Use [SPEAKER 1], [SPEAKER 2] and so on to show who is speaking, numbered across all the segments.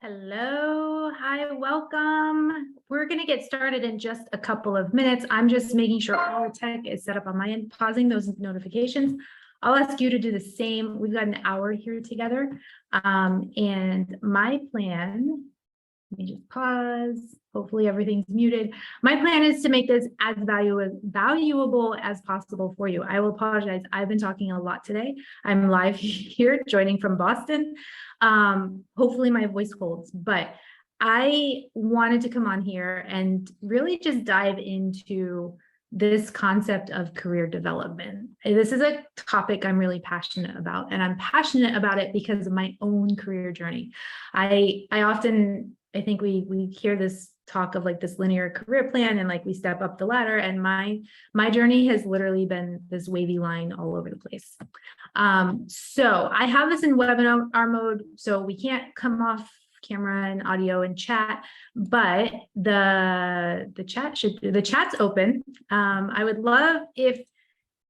[SPEAKER 1] Hello, hi, welcome. We're going to get started in just a couple of minutes. I'm just making sure all tech is set up on my end, pausing those notifications. I'll ask you to do the same. We've got an hour here together. And my plan, let me just pause. Hopefully everything's muted. My plan is to make this as valuable as possible for you. I will apologize. I've been talking a lot today. I'm live here joining from Boston. Hopefully my voice holds, but I wanted to come on here and really just dive into this concept of career development. This is a topic I'm really passionate about, and I'm passionate about it because of my own career journey. I think we hear this talk of like this linear career plan and like we step up the ladder, and my journey has literally been this wavy line all over the place. So I have this in webinar mode, so we can't come off camera and audio and chat, but the chat's open. I would love if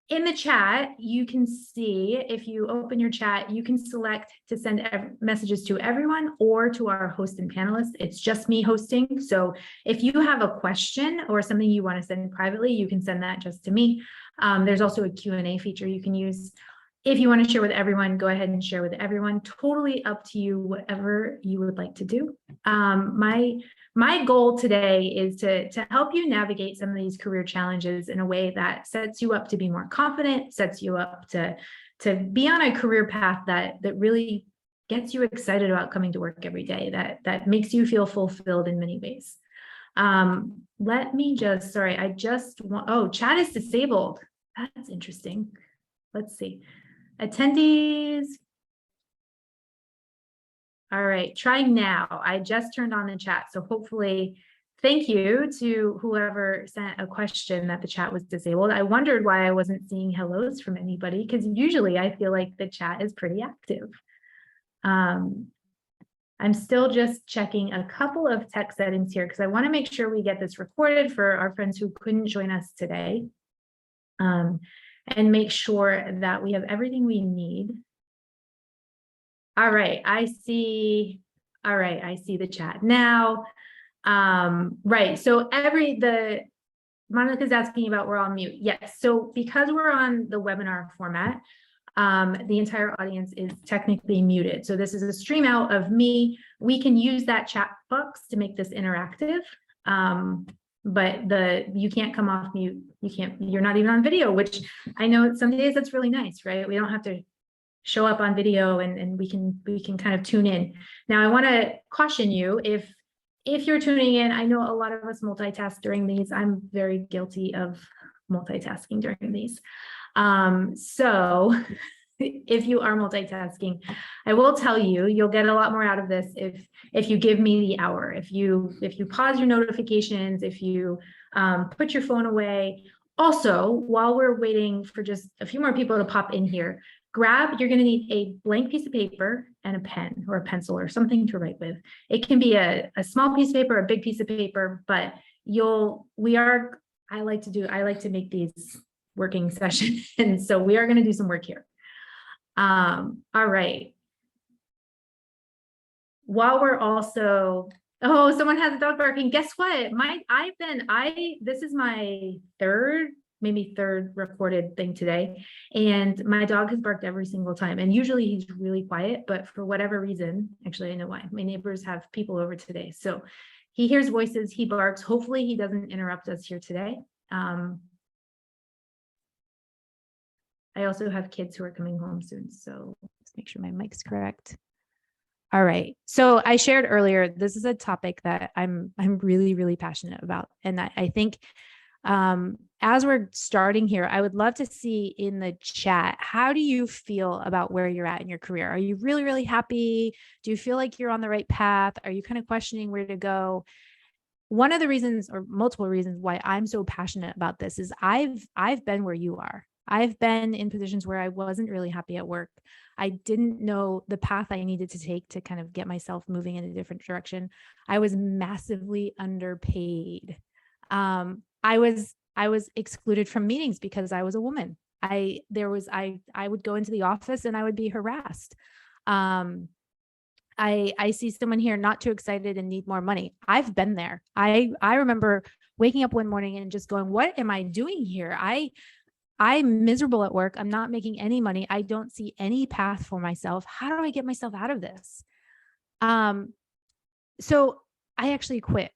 [SPEAKER 1] in the chat, you can see, if you open your chat, you can select to send messages to everyone or to our host and panelists. It's just me hosting. So if you have a question or something you want to send privately, you can send that just to me. There's also a Q&A feature you can use. If you want to share with everyone, go ahead and share with everyone. Totally up to you, whatever you would like to do. My goal today is to help you navigate some of these career challenges in a way that sets you up to be more confident, sets you up to be on a career path that really gets you excited about coming to work every day, that makes you feel fulfilled in many ways. Let me just, sorry, chat is disabled. That's interesting. Let's see. Attendees. All right, trying now. I just turned on the chat, so hopefully, thank you to whoever sent a question that the chat was disabled. I wondered why I wasn't seeing hellos from anybody, because usually I feel like the chat is pretty active. I'm still just checking a couple of tech settings here because I want to make sure we get this recorded for our friends who couldn't join us today, and make sure that we have everything we need. All right, I see the chat now. Right, so Monica's asking about we're on mute. Yes, so because we're on the webinar format, the entire audience is technically muted. So this is a stream out of me. We can use that chat box to make this interactive, but you can't come off mute. You're not even on video, which I know some days that's really nice, right? We don't have to show up on video and we can kind of tune in. Now, I want to caution you, if you're tuning in, I know a lot of us multitask during these. I'm very guilty of multitasking during these. So if you are multitasking, I will tell you, you'll get a lot more out of this if you give me the hour, if you pause your notifications, if you put your phone away. Also, while we're waiting for just a few more people to pop in here, you're going to need a blank piece of paper and a pen or a pencil or something to write with. It can be a small piece of paper, a big piece of paper, but I like to make these working sessions. And so we are going to do some work here. All right. While we're also, someone has a dog barking. Guess what? This is my maybe third recorded thing today, and my dog has barked every single time, and usually he's really quiet, but for whatever reason, actually I know why, my neighbors have people over today, so he hears voices, he barks. Hopefully he doesn't interrupt us here today. I also have kids who are coming home soon, so let's make sure my mic's correct. All right, so I shared earlier, this is a topic that I'm really, really passionate about, and I think as we're starting here, I would love to see in the chat, how do you feel about where you're at in your career? Are you really, really happy? Do you feel like you're on the right path? Are you kind of questioning where to go? One of the reasons, or multiple reasons, why I'm so passionate about this is I've been where you are. I've been in positions where I wasn't really happy at work. I didn't know the path I needed to take to kind of get myself moving in a different direction. I was massively underpaid. I was excluded from meetings because I was a woman. I would go into the office and I would be harassed.
[SPEAKER 2] I see someone here not too excited and need more money. I've been there. I remember waking up one morning and just going, what am I doing here? I'm miserable at work. I'm not making any money. I don't see any path for myself. How do I get myself out of this? So I actually quit.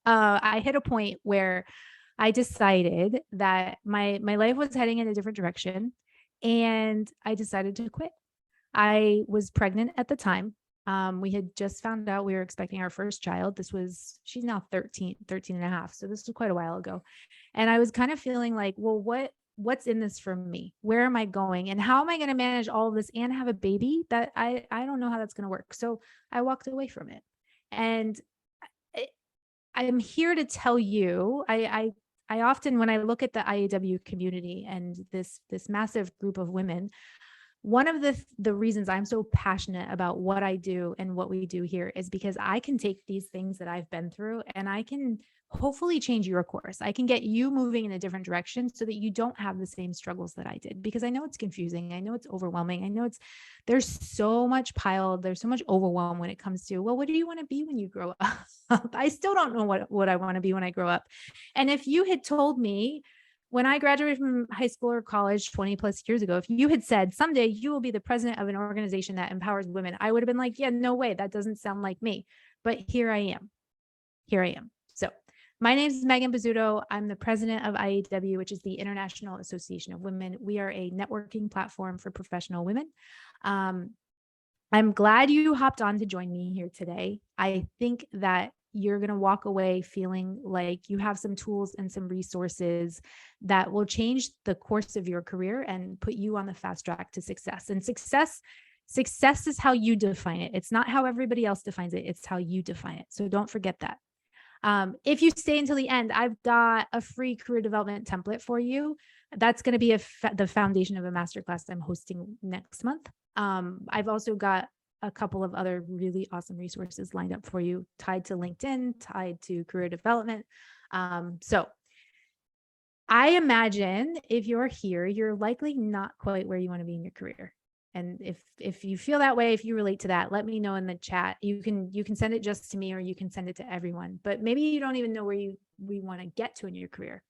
[SPEAKER 2] I hit a point where I decided that my life was heading in a different direction, and I decided to quit. I was pregnant at the time. We had just found out we were expecting our first child. She's now 13 and a half. So this was quite a while ago. And I was kind of feeling like, well, what's in this for me? Where am I going? And how am I going to manage all of this and have a baby? That I don't know how that's going to work. So I walked away from it. And I'm here to tell you, I often, when I look at the IAW community and this massive group of women, one of the reasons I'm so passionate about what I do and what we do here is because I can take these things that I've been through and I can hopefully change your course. I can get you moving in a different direction so that you don't have the same struggles that I did, because I know it's confusing. I know it's overwhelming. I know there's so much overwhelm when it comes to, well, what do you want to be when you grow up? I still don't know what I want to be when I grow up. And if you had told me when I graduated from high school or college 20 plus years ago, if you had said someday you will be the president of an organization that empowers women, I would have been like, yeah, no way. That doesn't sound like me. But here I am. So my name is Megan Bizzuto. I'm the president of IAW, which is the International Association of Women. We are a networking platform for professional women. I'm glad you hopped on to join me here today. I think that you're going to walk away feeling like you have some tools and some resources that will change the course of your career and put you on the fast track to success. And success is how you define it. It's not how everybody else defines it. It's how you define it. So don't forget that. If you stay until the end, I've got a free career development template for you. That's going to be the foundation of a masterclass I'm hosting next month. I've also got a couple of other really awesome resources lined up for you, tied to LinkedIn, tied to career development. So I imagine if you're here, you're likely not quite where you want to be in your career. And if you feel that way, if you relate to that, let me know in the chat. You can send it just to me, or you can send it to everyone. But maybe you don't even know where we want to get to in your career.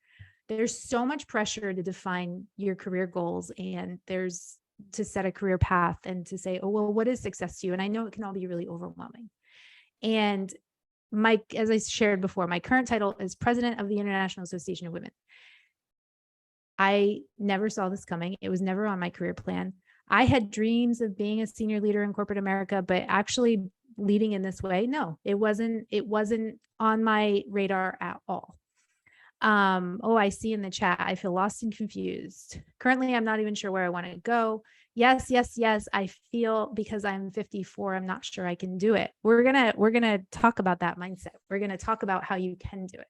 [SPEAKER 2] There's so much pressure to define your career goals, and to set a career path and to say, oh, well, what is success to you? And I know it can all be really overwhelming. And as I shared before, my current title is president of the International Association of Women. I never saw this coming. It was never on my career plan. I had dreams of being a senior leader in corporate America, but actually leading in this way, no, it wasn't on my radar at all. I see in the chat, I feel lost and confused. Currently, I'm not even sure where I want to go. Yes. I feel because I'm 54, I'm not sure I can do it. We're going to talk about that mindset. We're going to talk about how you can do it.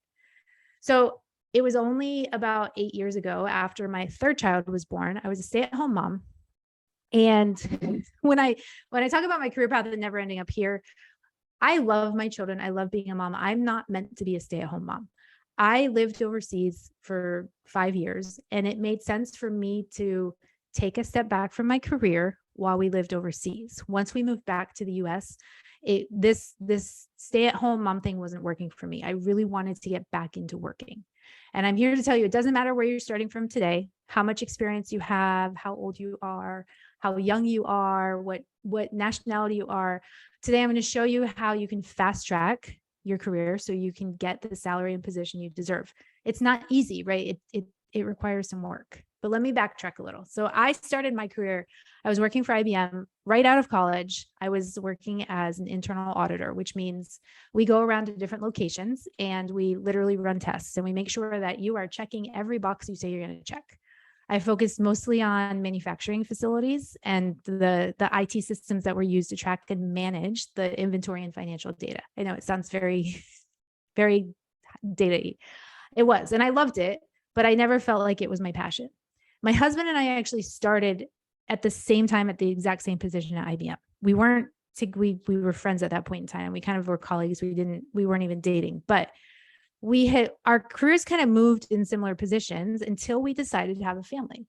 [SPEAKER 2] So it was only about 8 years ago, after my third child was born, I was a stay-at-home mom. And when I talk about my career path and never ending up here, I love my children. I love being a mom. I'm not meant to be a stay-at-home mom. I lived overseas for 5 years, and it made sense for me to take a step back from my career while we lived overseas. Once we moved back to the US, this stay-at-home mom thing wasn't working for me. I really wanted to get back into working. And I'm here to tell you, it doesn't matter where you're starting from today, how much experience you have, how old you are, how young you are, what nationality you are. Today, I'm going to show you how you can fast track your career so you can get the salary and position you deserve. It's not easy, right? It requires some work. But let me backtrack a little. So I started my career, I was working for IBM right out of college. I was working as an internal auditor, which means we go around to different locations and we literally run tests, and we make sure that you are checking every box you say you're going to check. I focused mostly on manufacturing facilities and the IT systems that were used to track and manage the inventory and financial data. I know it sounds very, very data-y. It was, and I loved it, but I never felt like it was my passion. My husband and I actually started at the same time at the exact same position at IBM. We were friends at that point in time. We kind of were colleagues. We weren't even dating, but our careers kind of moved in similar positions until we decided to have a family.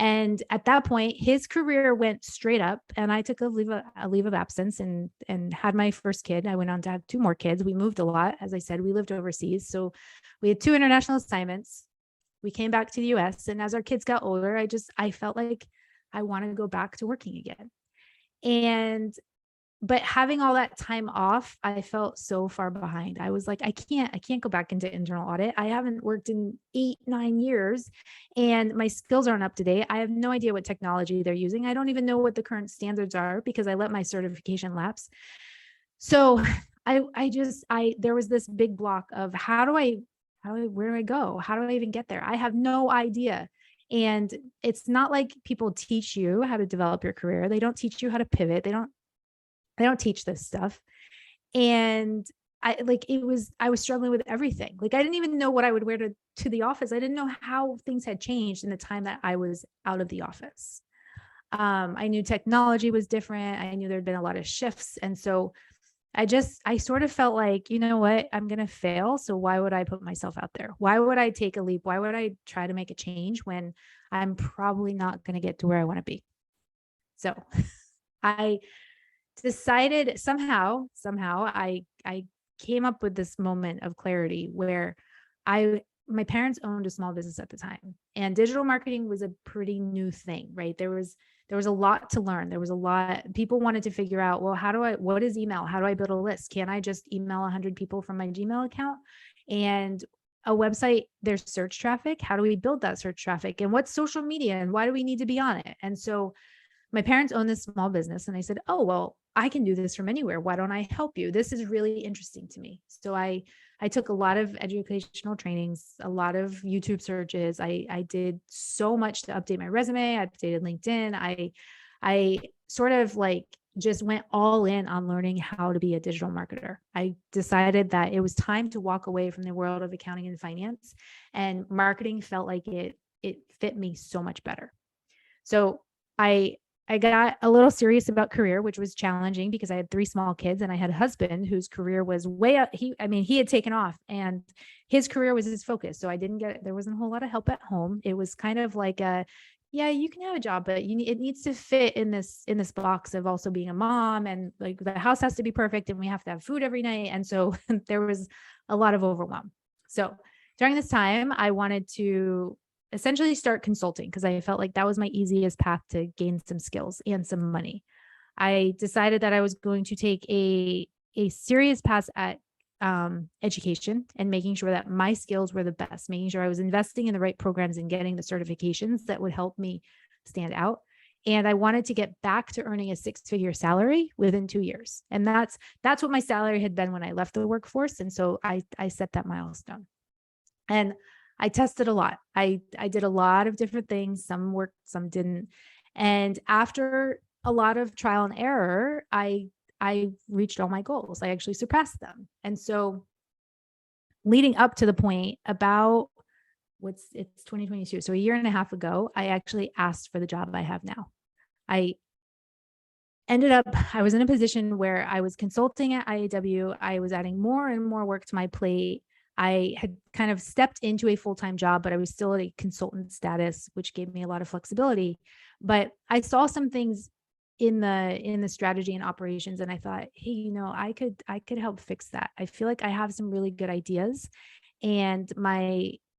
[SPEAKER 2] And at that point, his career went straight up, and I took a leave of absence and had my first kid. I went on to have 2 more kids. We moved a lot. As I said, we lived overseas. So we had 2 international assignments. We came back to the US, and as our kids got older, I felt like I want to go back to working again. And but having all that time off, I felt so far behind. I was like, I can't go back into internal audit. I haven't worked in 8, 9 years, and my skills aren't up to date. I have no idea what technology they're using. I don't even know what the current standards are because I let my certification lapse. So there was this big block of where do I go? How do I even get there? I have no idea. And it's not like people teach you how to develop your career. They don't teach you how to pivot. They don't teach this stuff. And I was struggling with everything. Like, I didn't even know what I would wear to the office. I didn't know how things had changed in the time that I was out of the office. I knew technology was different. I knew there'd been a lot of shifts. And so I sort of felt like, you know what, I'm going to fail. So why would I put myself out there? Why would I take a leap? Why would I try to make a change when I'm probably not going to get to where I want to be? So I decided somehow I came up with this moment of clarity where my parents owned a small business at the time, and digital marketing was a pretty new thing, right? There was a lot to learn. There was a lot, people wanted to figure out, well, what is email? How do I build a list? Can I just email 100 people from my Gmail account? And a website, there's search traffic. How do we build that search traffic? And what's social media? And why do we need to be on it? And so my parents own this small business, and I said, oh, well, I can do this from anywhere. Why don't I help you? This is really interesting to me. So I took a lot of educational trainings, a lot of YouTube searches. I did so much to update my resume. I updated LinkedIn. I sort of like just went all in on learning how to be a digital marketer. I decided that it was time to walk away from the world of accounting and finance, and marketing felt like it fit me so much better. So I got a little serious about career, which was challenging because I had 3 small kids, and I had a husband whose career was way up. He had taken off, and his career was his focus. So there wasn't a whole lot of help at home. It was kind of like yeah, you can have a job, but it needs to fit in this box of also being a mom, and like the house has to be perfect, and we have to have food every night. And so there was a lot of overwhelm. So during this time, I wanted to essentially start consulting because I felt like that was my easiest path to gain some skills and some money. I decided that I was going to take a serious pass at education and making sure that my skills were the best, making sure I was investing in the right programs and getting the certifications that would help me stand out. And I wanted to get back to earning a 6-figure salary within 2 years. And that's what my salary had been when I left the workforce. And so I set that milestone. And I tested a lot. I did a lot of different things. Some worked, some didn't. And after a lot of trial and error, I reached all my goals. I actually surpassed them. And so leading up to the point about it's 2022. So a year and a half ago, I actually asked for the job I have now. I was in a position where I was consulting at IAW. I was adding more and more work to my plate. I had kind of stepped into a full-time job, but I was still at a consultant status, which gave me a lot of flexibility. But I saw some things in the strategy and operations, and I thought, hey, I could help fix that. I feel like I have some really good ideas, and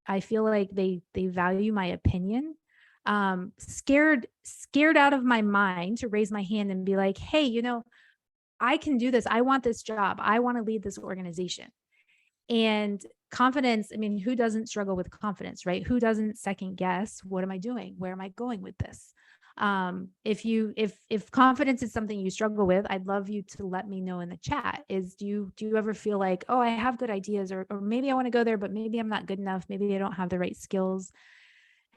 [SPEAKER 2] I feel like they value my opinion. Scared out of my mind to raise my hand and be like, hey, I can do this. I want this job. I want to lead this organization. And confidence, who doesn't struggle with confidence, right? Who doesn't second guess, what am I doing? Where am I going with this? If confidence is something you struggle with, I'd love you to let me know in the chat. Do you ever feel like, oh, I have good ideas, or maybe I want to go there, but maybe I'm not good enough. Maybe I don't have the right skills.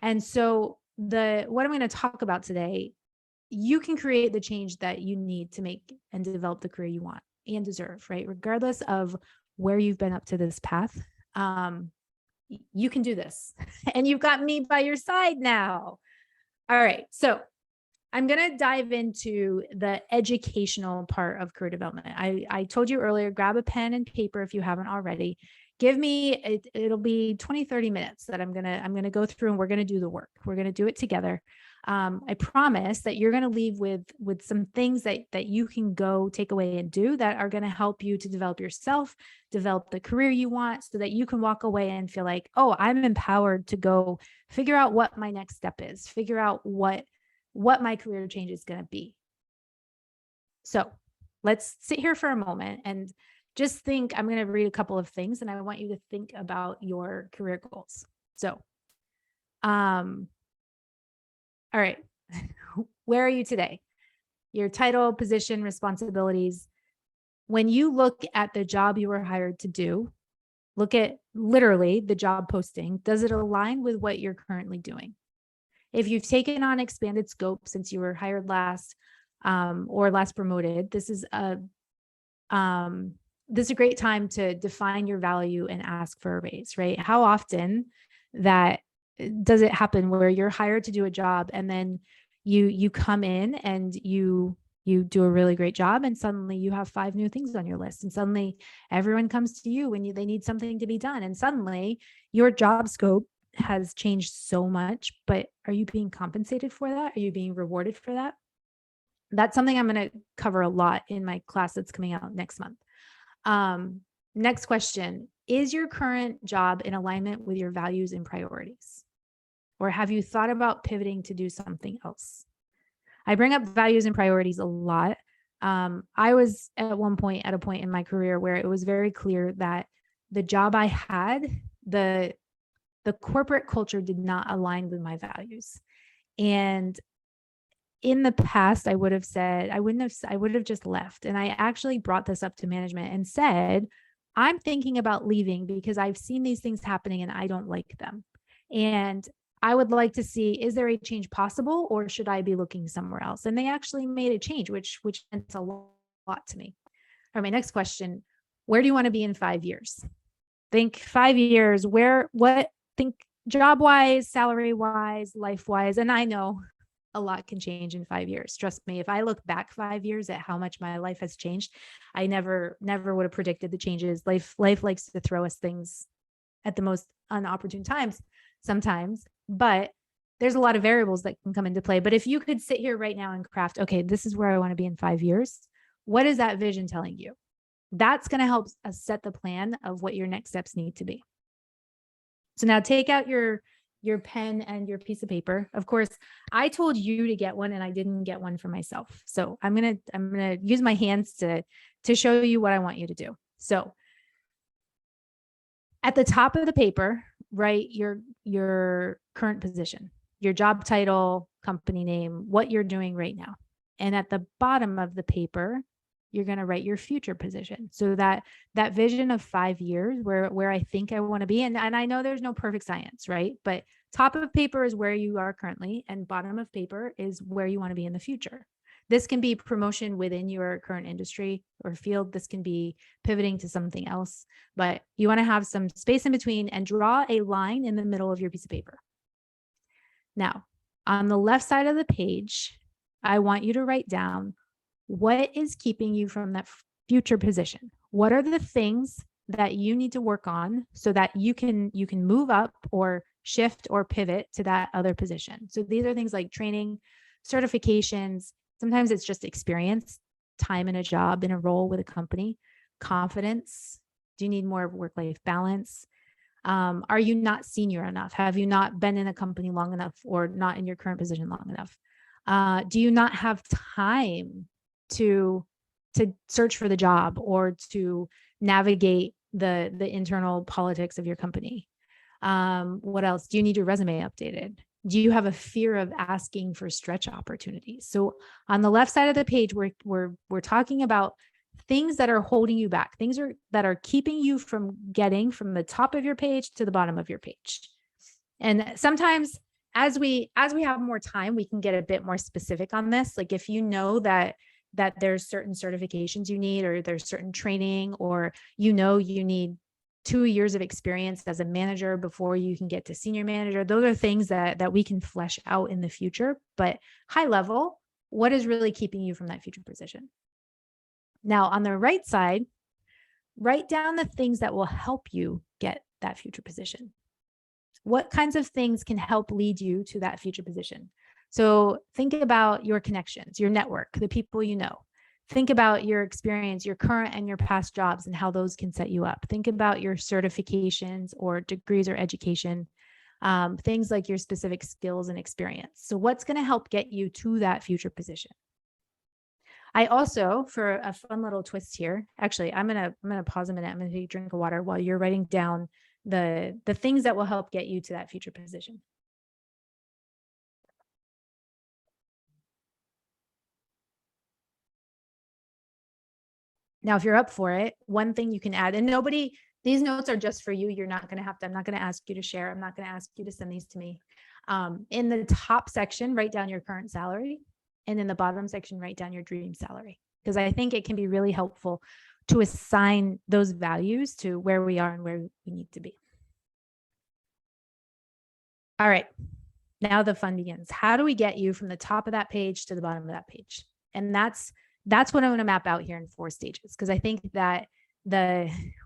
[SPEAKER 2] And so what I'm going to talk about today, you can create the change that you need to make and develop the career you want and deserve, right? Regardless of where you've been up to this path, you can do this. And you've got me by your side now. All right. So I'm going to dive into the educational part of career development. I told you earlier, grab a pen and paper if you haven't already. It'll be 20, 30 minutes that I'm going to go through, and we're going to do the work. We're going to do it together. I promise that you're going to leave with some things that you can go take away and do that are going to help you to develop yourself, develop the career you want, so that you can walk away and feel like, oh, I'm empowered to go figure out what my next step is, figure out what my career change is going to be. So let's sit here for a moment and just think. I'm going to read a couple of things and I want you to think about your career goals. So, all right. Where are you today? Your title, position, responsibilities. When you look at the job you were hired to do, look at literally the job posting. Does it align with what you're currently doing? If you've taken on expanded scope since you were hired last, or last promoted, this is a great time to define your value and ask for a raise, right? How often that does it happen where you're hired to do a job and then you come in and you do a really great job and suddenly you have 5 new things on your list, and suddenly everyone comes to you when they need something to be done, and suddenly your job scope has changed so much, but are you being compensated for that? Are you being rewarded for that? That's something I'm going to cover a lot in my class that's coming out next month. Next question. Is your current job in alignment with your values and priorities? Or have you thought about pivoting to do something else? I bring up values and priorities a lot. I was at a point in my career where it was very clear that the job I had, the corporate culture did not align with my values. And in the past, I would have said, I would have just left. And I actually brought this up to management and said, I'm thinking about leaving because I've seen these things happening and I don't like them. And I would like to see, is there a change possible or should I be looking somewhere else? And they actually made a change, which meant a lot to me. All right, my next question, where do you want to be in 5 years? Think 5 years, think job-wise, salary-wise, life-wise. And I know a lot can change in 5 years. Trust me, if I look back 5 years at how much my life has changed, I never would have predicted the changes. Life likes to throw us things at the most unopportune times sometimes, but there's a lot of variables that can come into play. But if you could sit here right now and craft, okay, this is where I want to be in 5 years. What is that vision telling you? That's going to help us set the plan of what your next steps need to be. So now take out your pen and your piece of paper. Of course, I told you to get one and I didn't get one for myself. So I'm going to use my hands to show you what I want you to do. So at the top of the paper, write your current position, your job title, company name, what you're doing right now. And at the bottom of the paper, you're going to write your future position. So that vision of 5 years where I think I want to be. And I know there's no perfect science, right? But top of paper is where you are currently and bottom of paper is where you want to be in the future. This can be promotion within your current industry or field. This can be pivoting to something else, but you want to have some space in between and draw a line in the middle of your piece of paper. Now, on the left side of the page, I want you to write down what is keeping you from that future position. What are the things that you need to work on so that you can move up or shift or pivot to that other position? So these are things like training, certifications. Sometimes it's just experience, time in a job, in a role with a company, confidence. Do you need more work-life balance? Are you not senior enough? Have you not been in a company long enough or not in your current position long enough? Do you not have time to search for the job or to navigate the internal politics of your company? What else? Do you need your resume updated? Do you have a fear of asking for stretch opportunities? So on the left side of the page, we're talking about things that are holding you back, things that are keeping you from getting from the top of your page to the bottom of your page. And sometimes as we have more time, we can get a bit more specific on this. Like if you know that there's certain certifications you need, or there's certain training, or you need 2 years of experience as a manager before you can get to senior manager. Those are things that we can flesh out in the future, but high level, what is really keeping you from that future position? Now, on the right side, write down the things that will help you get that future position. What kinds of things can help lead you to that future position? So think about your connections, your network, the people you know. Think about your experience, your current and your past jobs, and how those can set you up. Think about your certifications or degrees or education, things like your specific skills and experience. So what's going to help get you to that future position? I also, for a fun little twist here, actually, I'm gonna pause a minute. I'm gonna take a drink of water while you're writing down the things that will help get you to that future position. Now, if you're up for it, one thing you can add, and these notes are just for you. You're not going to have to, I'm not going to ask you to share. I'm not going to ask you to send these to me. In the top section, write down your current salary. And in the bottom section, write down your dream salary. Because I think it can be really helpful to assign those values to where we are and where we need to be. All right. Now the fun begins. How do we get you from the top of that page to the bottom of that page? And that's what I'm going to map out here in 4 stages. Because I think that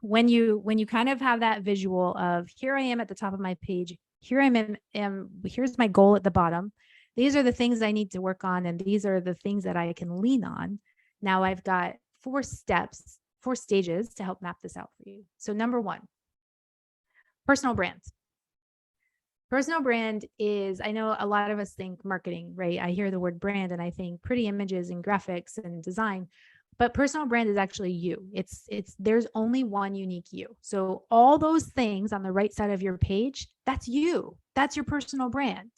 [SPEAKER 2] when you kind of have that visual of, here I am at the top of my page, here's my goal at the bottom. These are the things I need to work on, and these are the things that I can lean on. Now I've got 4 steps, 4 stages to help map this out for you. So number 1, personal brand. Personal brand is, I know a lot of us think marketing, right? I hear the word brand and I think pretty images and graphics and design, but personal brand is actually you. There's only one unique you. So all those things on the right side of your page, that's you. That's your personal brand.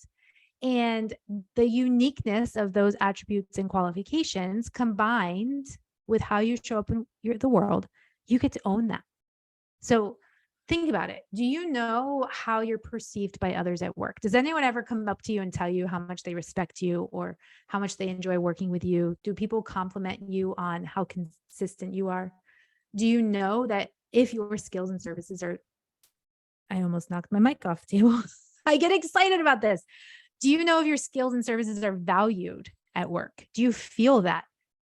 [SPEAKER 2] And the uniqueness of those attributes and qualifications combined with how you show up in the world, you get to own that. So think about it. Do you know how you're perceived by others at work? Does anyone ever come up to you and tell you how much they respect you or how much they enjoy working with you? Do people compliment you on how consistent you are? Do you know that if your skills and services are, I almost knocked my mic off the table. I get excited about this. Do you know if your skills and services are valued at work? Do you feel that?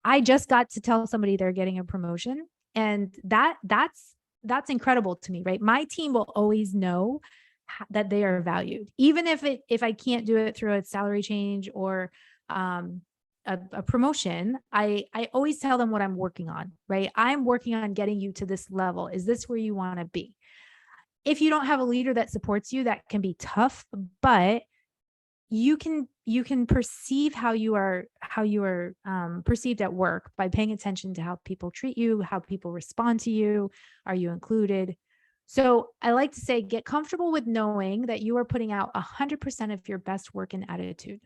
[SPEAKER 2] I just got to tell somebody they're getting a promotion, and that's incredible to me, right? My team will always know that they are valued, even if I can't do it through a salary change or a promotion. I always tell them what I'm working on, right? I'm working on getting you to this level. Is this where you want to be? If you don't have a leader that supports you, that can be tough, but you can perceive how you are perceived at work by paying attention to how people treat you, how people respond to you. Are you included? So I like to say, get comfortable with knowing that you are putting out 100% of your best work and attitude.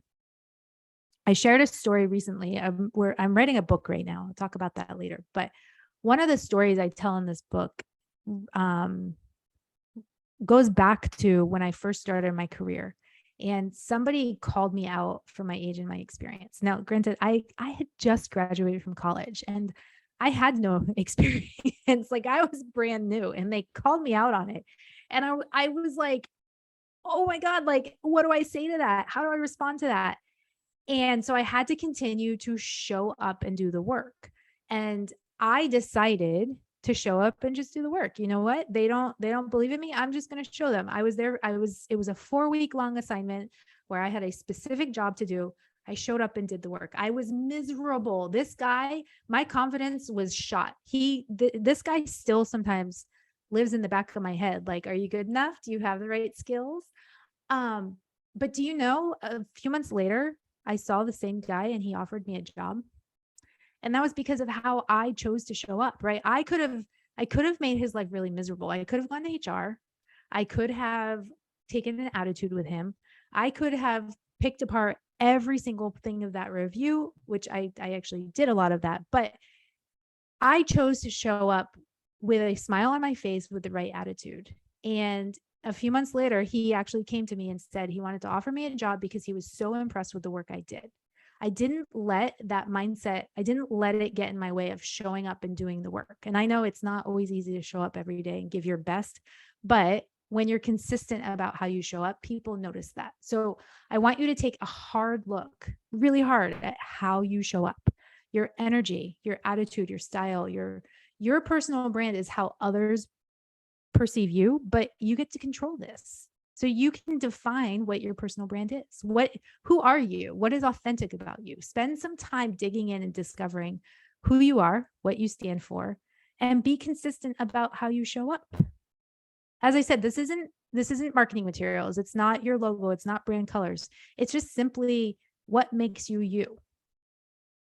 [SPEAKER 2] I shared a story recently where I'm writing a book right now. I'll talk about that later. But one of the stories I tell in this book goes back to when I first started my career. And somebody called me out for my age and my experience. Now, granted, I had just graduated from college and I had no experience. Like, I was brand new, and they called me out on it. And I was like, oh my God, like, what do I say to that? How do I respond to that? And so I had to continue to show up and do the work. And I decided to show up and just do the work. You know what? They don't believe in me. I'm just going to show them. It was a 4-week long assignment where I had a specific job to do. I showed up and did the work. I was miserable. This guy, my confidence was shot. This guy still sometimes lives in the back of my head. Like, are you good enough? Do you have the right skills? But do you know, a few months later, I saw the same guy and he offered me a job. And that was because of how I chose to show up, right? I could have made his life really miserable. I could have gone to HR. I could have taken an attitude with him. I could have picked apart every single thing of that review, which I actually did a lot of that. But I chose to show up with a smile on my face with the right attitude. And a few months later, he actually came to me and said he wanted to offer me a job because he was so impressed with the work I did. I didn't let that mindset, I didn't let it get in my way of showing up and doing the work. And I know it's not always easy to show up every day and give your best, but when you're consistent about how you show up, people notice that. So I want you to take a hard look, really hard, at how you show up. Your energy, your attitude, your style, your personal brand is how others perceive you, but you get to control this. So you can define what your personal brand is. Who are you? What is authentic about you? Spend some time digging in and discovering who you are, what you stand for, and be consistent about how you show up. As I said, this isn't marketing materials. It's not your logo. It's not brand colors. It's just simply what makes you you.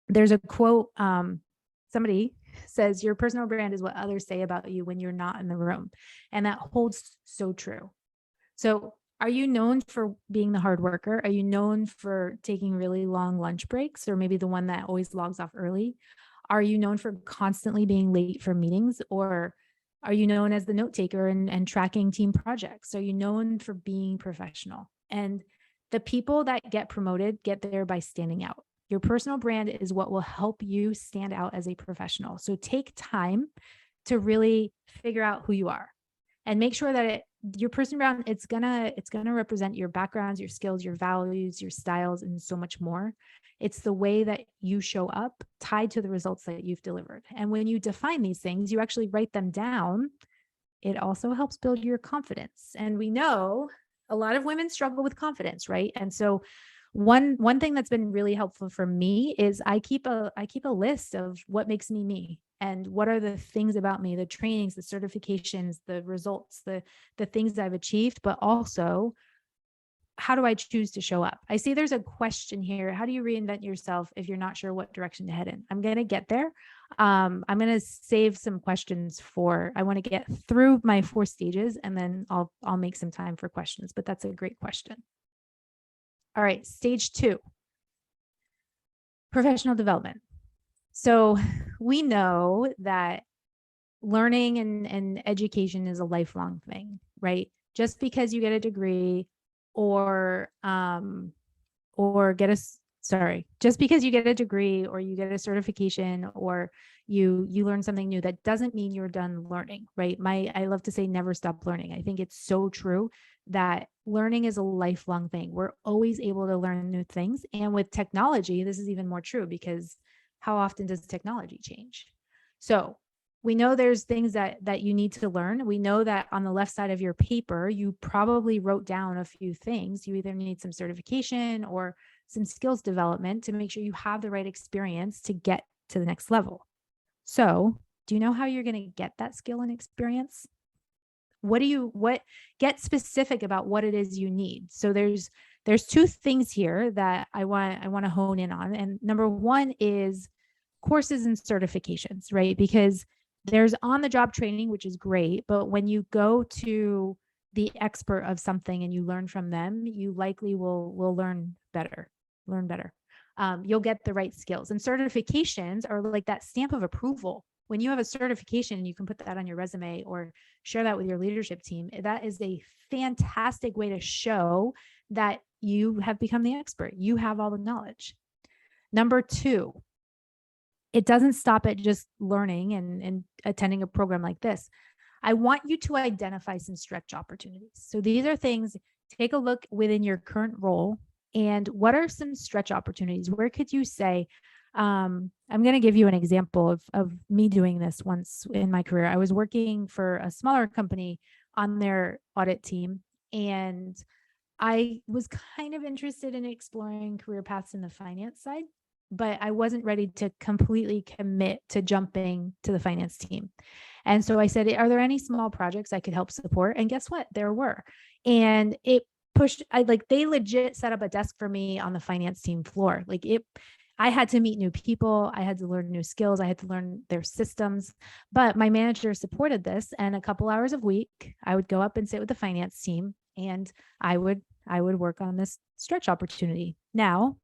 [SPEAKER 2] There's a quote, somebody says, your personal brand is what others say about you when you're not in the room. And that holds so true. So are you known for being the hard worker? Are you known for taking really long lunch breaks, or maybe the one that always logs off early? Are you known for constantly being late for meetings, or are you known as the note taker and tracking team projects? Are you known for being professional? And the people that get promoted get there by standing out. Your personal brand is what will help you stand out as a professional. So take time to really figure out who you are, and make sure that your personal brand, it's gonna represent your backgrounds, your skills, your values, your styles, and so much more. It's the way that you show up tied to the results that you've delivered. And when you define these things, you actually write them down. It also helps build your confidence. And we know a lot of women struggle with confidence, right? And so one thing that's been really helpful for me is I keep a list of what makes me me, and what are the things about me, the trainings, the certifications, the results, the things that I've achieved, but also how do I choose to show up? I see there's a question here. How do you reinvent yourself if you're not sure what direction to head in? I'm going to get there. I'm going to save some questions I want to get through my 4 stages, and then I'll make some time for questions, but that's a great question. All right, stage 2, professional development. So we know that learning and education is a lifelong thing, right? Just because you get a degree or just because you get a degree or you get a certification or you learn something new, that doesn't mean you're done learning, right? I love to say never stop learning. I think it's so true that learning is a lifelong thing. We're always able to learn new things. And with technology, this is even more true, because how often does technology change? So we know there's things that you need to learn. We know that on the left side of your paper, you probably wrote down a few things. You either need some certification or some skills development to make sure you have the right experience to get to the next level. So do you know how you're going to get that skill and experience? Get specific about what it is you need. So there's 2 things here that I want to hone in on. And number 1 is courses and certifications, right? Because there's on-the-job training, which is great, but when you go to the expert of something and you learn from them, you likely will learn better. You'll get the right skills. And certifications are like that stamp of approval. When you have a certification, you can put that on your resume or share that with your leadership team. That is a fantastic way to show that you have become the expert. You have all the knowledge. Number 2, it doesn't stop at just learning and attending a program like this. I want you to identify some stretch opportunities. So these are things, take a look within your current role, and what are some stretch opportunities? Where could you say, I'm going to give you an example of me doing this once in my career. I was working for a smaller company on their audit team, and I was kind of interested in exploring career paths in the finance side, but I wasn't ready to completely commit to jumping to the finance team. And so I said, are there any small projects I could help support? And guess what? There were. And it pushed, they legit set up a desk for me on the finance team floor. I had to meet new people. I had to learn new skills. I had to learn their systems, but my manager supported this. And a couple hours a week, I would go up and sit with the finance team, and I would work on this stretch opportunity. Now,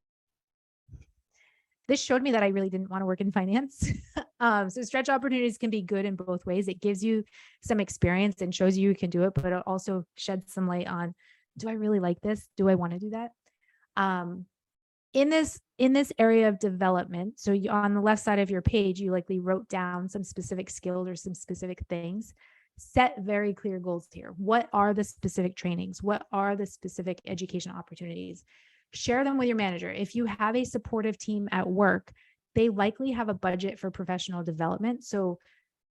[SPEAKER 2] this showed me that I really didn't want to work in finance. So stretch opportunities can be good in both ways. It gives you some experience and shows you can do it, but it also sheds some light on, do I really like this? Do I want to do that? In this area of development, so on the left side of your page, you likely wrote down some specific skills or some specific things. Set very clear goals here. What are the specific trainings? What are the specific education opportunities? Share them with your manager. If you have a supportive team at work, they likely have a budget for professional development. So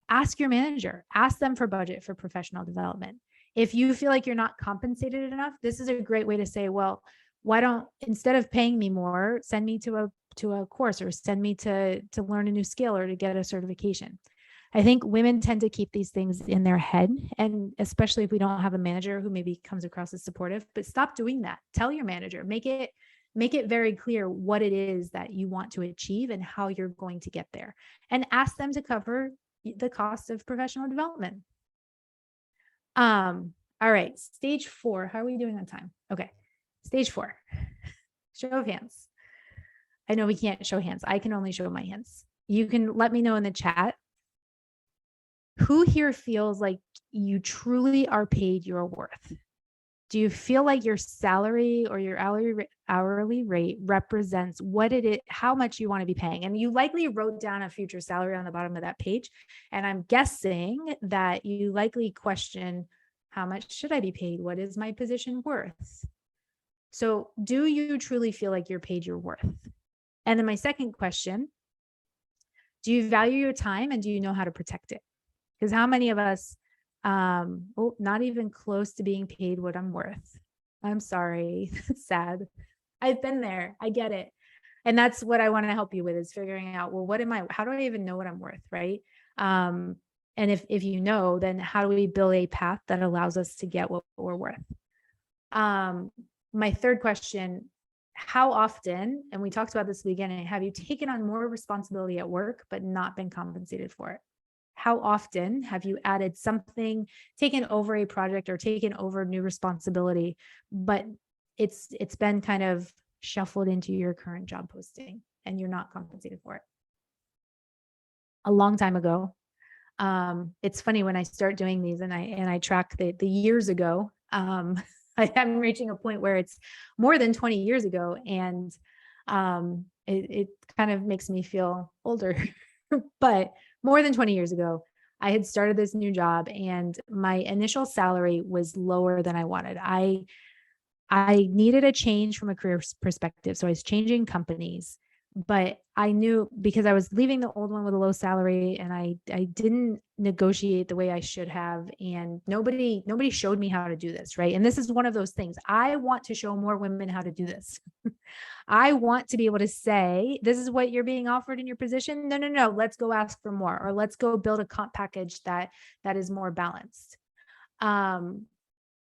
[SPEAKER 2] ask your manager, ask them for budget for professional development. If you feel like you're not compensated enough, this is a great way to say, well, why don't, instead of paying me more, send me to a course, or send me to learn a new skill, or to get a certification. I think women tend to keep these things in their head, and especially if we don't have a manager who maybe comes across as supportive. But stop doing that. Tell your manager, make it very clear what it is that you want to achieve and how you're going to get there, and ask them to cover the cost of professional development. All right, stage 4. How are we doing on time? Okay, stage 4. Show of hands. I know we can't show hands. I can only show my hands. You can let me know in the chat. Who here feels like you truly are paid your worth? Do you feel like your salary or your hourly rate represents what it is, how much you want to be paying? And you likely wrote down a future salary on the bottom of that page. And I'm guessing that you likely question, how much should I be paid? What is my position worth? So do you truly feel like you're paid your worth? And then my second question, do you value your time, and do you know how to protect it? Because how many of us, not even close to being paid what I'm worth? I'm sorry. That's sad. I've been there. I get it. And that's what I want to help you with, is figuring out, well, how do I even know what I'm worth? Right. And if you know, then how do we build a path that allows us to get what we're worth? My third question, how often, and we talked about this at the beginning, have you taken on more responsibility at work but not been compensated for it? How often have you added something, taken over a project, or taken over new responsibility, but it's been kind of shuffled into your current job posting and you're not compensated for it? A long time ago. It's funny, when I start doing these and I track the years ago, I'm reaching a point where it's more than 20 years ago, and it kind of makes me feel older. But more than 20 years ago, I had started this new job, and my initial salary was lower than I wanted. I needed a change from a career perspective. So I was changing companies, but I knew, because I was leaving the old one with a low salary, and I didn't negotiate the way I should have. And nobody showed me how to do this. Right. And this is one of those things. I want to show more women how to do this. I want to be able to say, this is what you're being offered in your position. No. Let's go ask for more, or let's go build a comp package that is more balanced.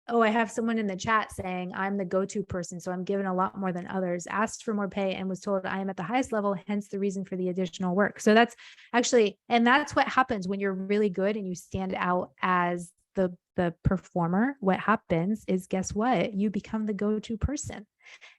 [SPEAKER 2] Oh, I have someone in the chat saying I'm the go-to person, so I'm given a lot more than others. Asked for more pay and was told I am at the highest level, hence the reason for the additional work. So that's actually, and that's what happens when you're really good and you stand out as the performer. What happens is, guess what? You become the go-to person.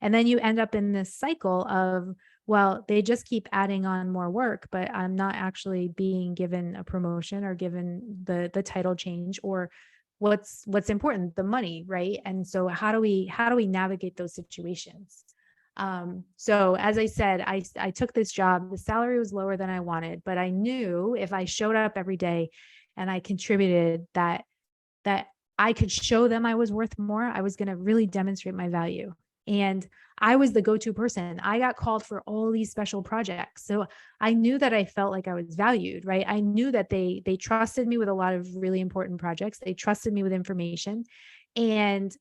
[SPEAKER 2] And then you end up in this cycle of, well, they just keep adding on more work, but I'm not actually being given a promotion or given the title change, or what's important, the money, right? And so how do we navigate those situations? So as I said, I took this job. The salary was lower than I wanted, but I knew if I showed up every day and I contributed, that I could show them I was worth more. I was going to really demonstrate my value. And I was the go-to person. I got called for all these special projects. So I knew that I felt like I was valued, right? I knew that they trusted me with a lot of really important projects. They trusted me with information. And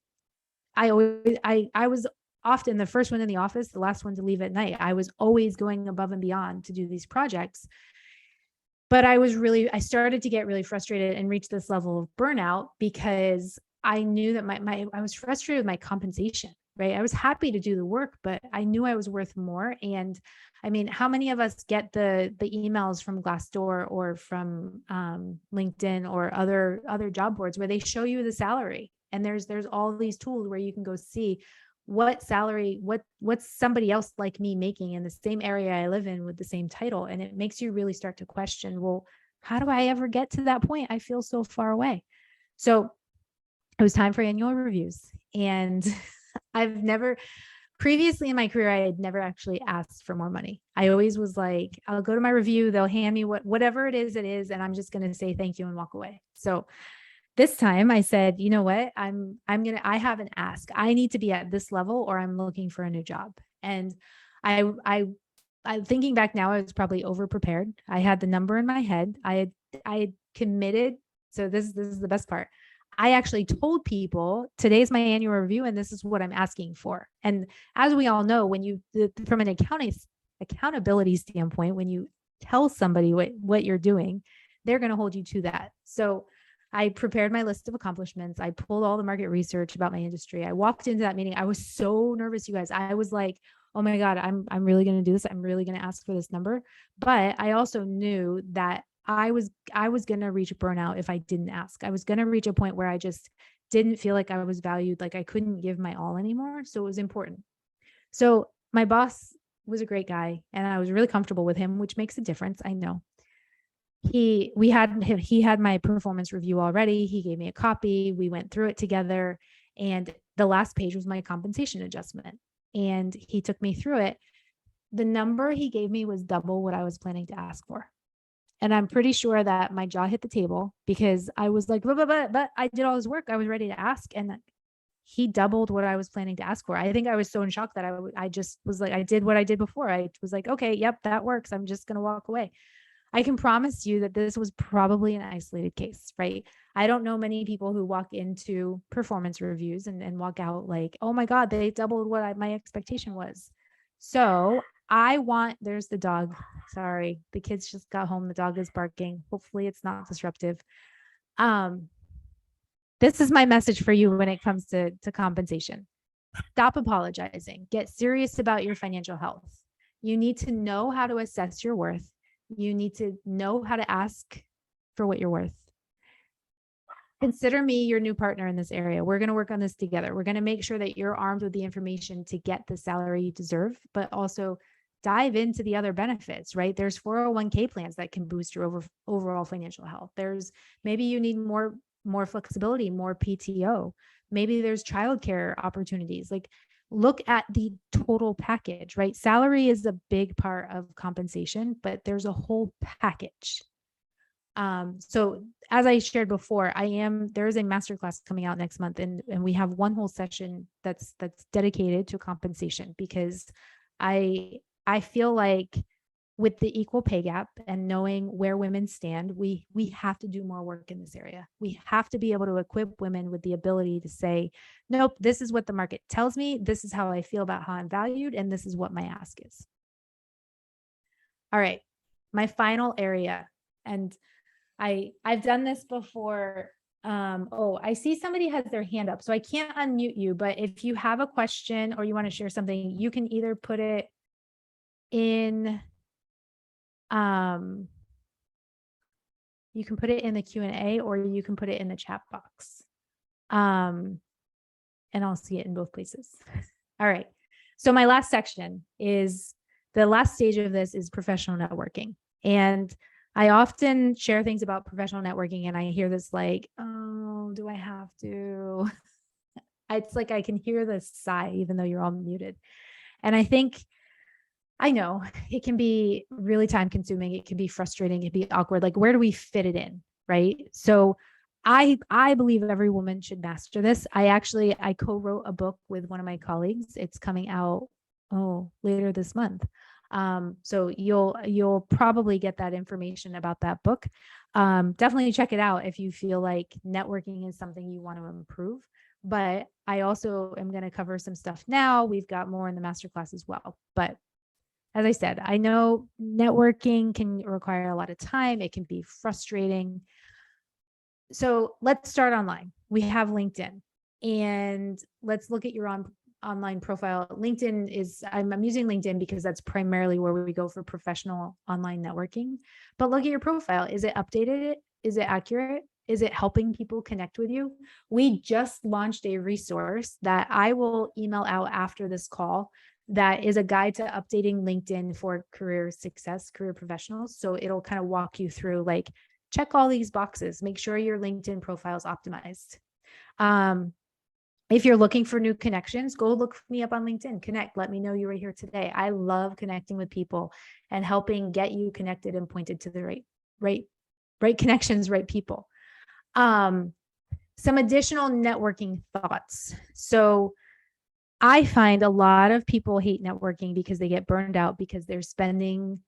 [SPEAKER 2] I was often the first one in the office, the last one to leave at night. I was always going above and beyond to do these projects. But I started to get really frustrated and reach this level of burnout, because I knew that I was frustrated with my compensation. Right. I was happy to do the work, but I knew I was worth more. And I mean, how many of us get the emails from Glassdoor or from LinkedIn or other job boards where they show you the salary, and there's all these tools where you can go see what salary, what's somebody else like me making in the same area I live in with the same title. And it makes you really start to question, well, how do I ever get to that point? I feel so far away. So it was time for annual reviews. And previously in my career, I had never actually asked for more money. I always was like, I'll go to my review, they'll hand me whatever it is, and I'm just going to say thank you and walk away. So this time I said, you know what, I have an ask. I need to be at this level, or I'm looking for a new job. And I thinking back now, I was probably over prepared. I had the number in my head. I had committed. So this is the best part. I actually told people today's my annual review and this is what I'm asking for. And as we all know, when you, from an accountability standpoint, when you tell somebody what you're doing, they're going to hold you to that. So I prepared my list of accomplishments. I pulled all the market research about my industry. I walked into that meeting. I was so nervous, you guys. I was like, oh my God, I'm really going to do this. I'm really going to ask for this number. But I also knew that I was going to reach burnout if I didn't ask. I was going to reach a point where I just didn't feel like I was valued, like I couldn't give my all anymore. So it was important. So my boss was a great guy and I was really comfortable with him, which makes a difference. I know. He had my performance review already. He gave me a copy. We went through it together. And the last page was my compensation adjustment. And he took me through it. The number he gave me was double what I was planning to ask for. And I'm pretty sure that my jaw hit the table because I was like, but I did all his work. I was ready to ask. And he doubled what I was planning to ask for. I think I was so in shock that I just was like, I did what I did before. I was like, okay, yep, that works. I'm just going to walk away. I can promise you that this was probably an isolated case, right? I don't know many people who walk into performance reviews and walk out like, oh my God, they doubled what my expectation was. So there's the dog. Sorry, the kids just got home. The dog is barking. Hopefully it's not disruptive. This is my message for you when it comes to compensation. Stop apologizing. Get serious about your financial health. You need to know how to assess your worth. You need to know how to ask for what you're worth. Consider me your new partner in this area. We're going to work on this together. We're going to make sure that you're armed with the information to get the salary you deserve, but also dive into the other benefits, right? There's 401k plans that can boost your overall financial health. Maybe you need more flexibility, more PTO. Maybe there's childcare opportunities. Like, look at the total package, right? Salary is a big part of compensation, but there's a whole package. So as I shared before, there is a masterclass coming out next month, and we have one whole session that's dedicated to compensation, because I feel like with the equal pay gap and knowing where women stand, we have to do more work in this area. We have to be able to equip women with the ability to say, nope, this is what the market tells me. This is how I feel about how I'm valued. And this is what my ask is. All right. My final area. And I've done this before. I see somebody has their hand up, so I can't unmute you, but if you have a question or you want to share something, you can either put it in you can put it in the Q&A or you can put it in the chat box. And I'll see it in both places. All right. So my last section is, the last stage of this is professional networking. And I often share things about professional networking and I hear this like, oh, do I have to? It's like I can hear the sigh, even though you're all muted. And I know it can be really time consuming. It can be frustrating. It can be awkward. Like, where do we fit it in? Right. So I believe every woman should master this. I co-wrote a book with one of my colleagues. It's coming out later this month. So you'll probably get that information about that book. Definitely check it out if you feel like networking is something you want to improve. But I also am going to cover some stuff now. We've got more in the masterclass as well. But as I said, I know networking can require a lot of time. It can be frustrating. So let's start online. We have LinkedIn, and let's look at your online profile. LinkedIn is, I'm using LinkedIn because that's primarily where we go for professional online networking. But look at your profile. Is it updated? Is it accurate? Is it helping people connect with you? We just launched a resource that I will email out after this call that is a guide to updating LinkedIn for career success, career professionals. So it'll kind of walk you through, like, check all these boxes, make sure your LinkedIn profile is optimized. If you're looking for new connections, go look me up on LinkedIn, connect, let me know you were here today. I love connecting with people and helping get you connected and pointed to the right connections, right people. Some additional networking thoughts. So I find a lot of people hate networking because they get burned out because they're spending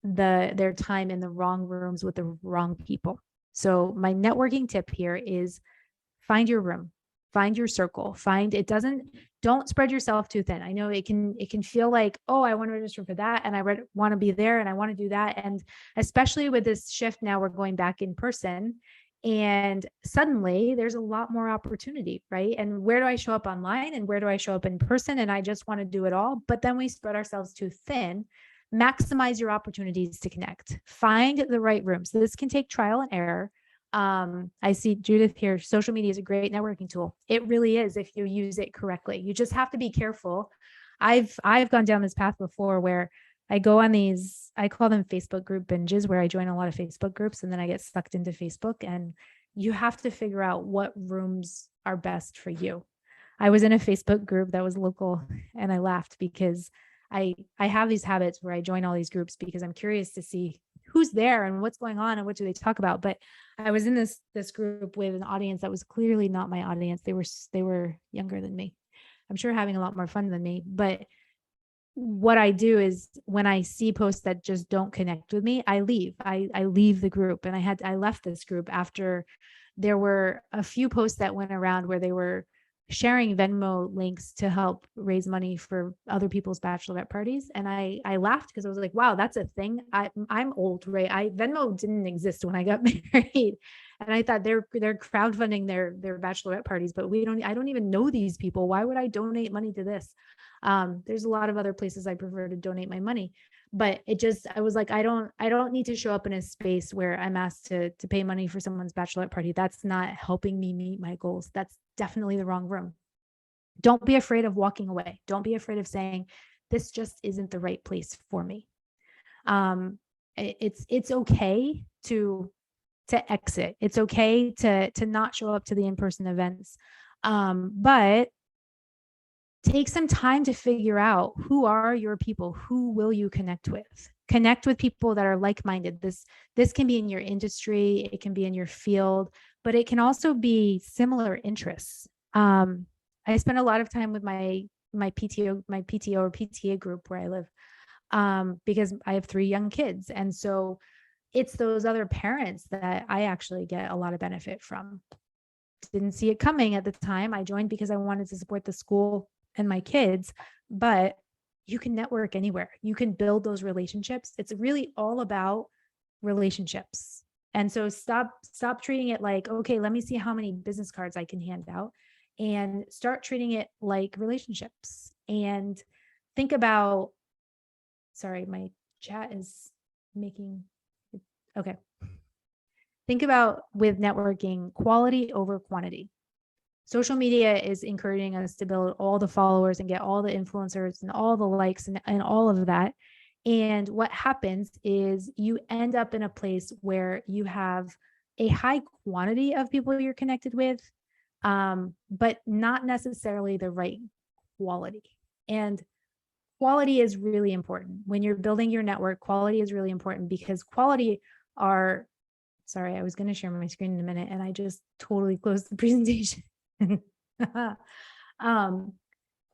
[SPEAKER 2] their time in the wrong rooms with the wrong people. So my networking tip here is find your room, find your circle, don't spread yourself too thin. I know it can feel like, oh, I want to register for that. And I want to be there and I want to do that. And especially with this shift now, we're going back in person. And suddenly there's a lot more opportunity, right? And where do I show up online and where do I show up in person? And I just want to do it all. But then we spread ourselves too thin. Maximize your opportunities to connect. Find the right rooms. This can take trial and error. I see Judith here. Social media is a great networking tool. It really is if you use it correctly. You just have to be careful. I've gone down this path before where I go on these, I call them Facebook group binges, where I join a lot of Facebook groups and then I get sucked into Facebook, and you have to figure out what rooms are best for you. I was in a Facebook group that was local and I laughed because I have these habits where I join all these groups because I'm curious to see who's there and what's going on and what do they talk about. But I was in this group with an audience that was clearly not my audience. They were younger than me. I'm sure having a lot more fun than me. But what I do is when I see posts that just don't connect with me, I leave. I leave the group. And I left this group after there were a few posts that went around where they were sharing Venmo links to help raise money for other people's bachelorette parties. And I laughed because I was like, wow, that's a thing. I'm old, right? Venmo didn't exist when I got married. And I thought they're crowdfunding their bachelorette parties, but I don't even know these people. Why would I donate money to this? There's a lot of other places I prefer to donate my money, but I was like, I don't need to show up in a space where I'm asked to pay money for someone's bachelorette party. That's not helping me meet my goals. That's definitely the wrong room. Don't be afraid of walking away. Don't be afraid of saying, this just isn't the right place for me. It's okay to exit. It's okay to not show up to the in-person events. But take some time to figure out who are your people, who will you connect with. Connect with people that are like-minded. This can be in your industry, it can be in your field, but it can also be similar interests. I spend a lot of time with my PTO or PTA group where I live, because I have 3 young kids. And so it's those other parents that I actually get a lot of benefit from. Didn't see it coming at the time. I joined because I wanted to support the school and my kids, but you can network anywhere. You can build those relationships. It's really all about relationships. And so stop treating it like, okay, let me see how many business cards I can hand out, and start treating it like relationships. And think about, sorry, my chat is making, okay. Think about, with networking, quality over quantity. Social media is encouraging us to build all the followers and get all the influencers and all the likes and all of that. And what happens is you end up in a place where you have a high quantity of people you're connected with, but not necessarily the right quality. And quality is really important. When you're building your network, quality is really important, because sorry, I was going to share my screen in a minute and I just totally closed the presentation.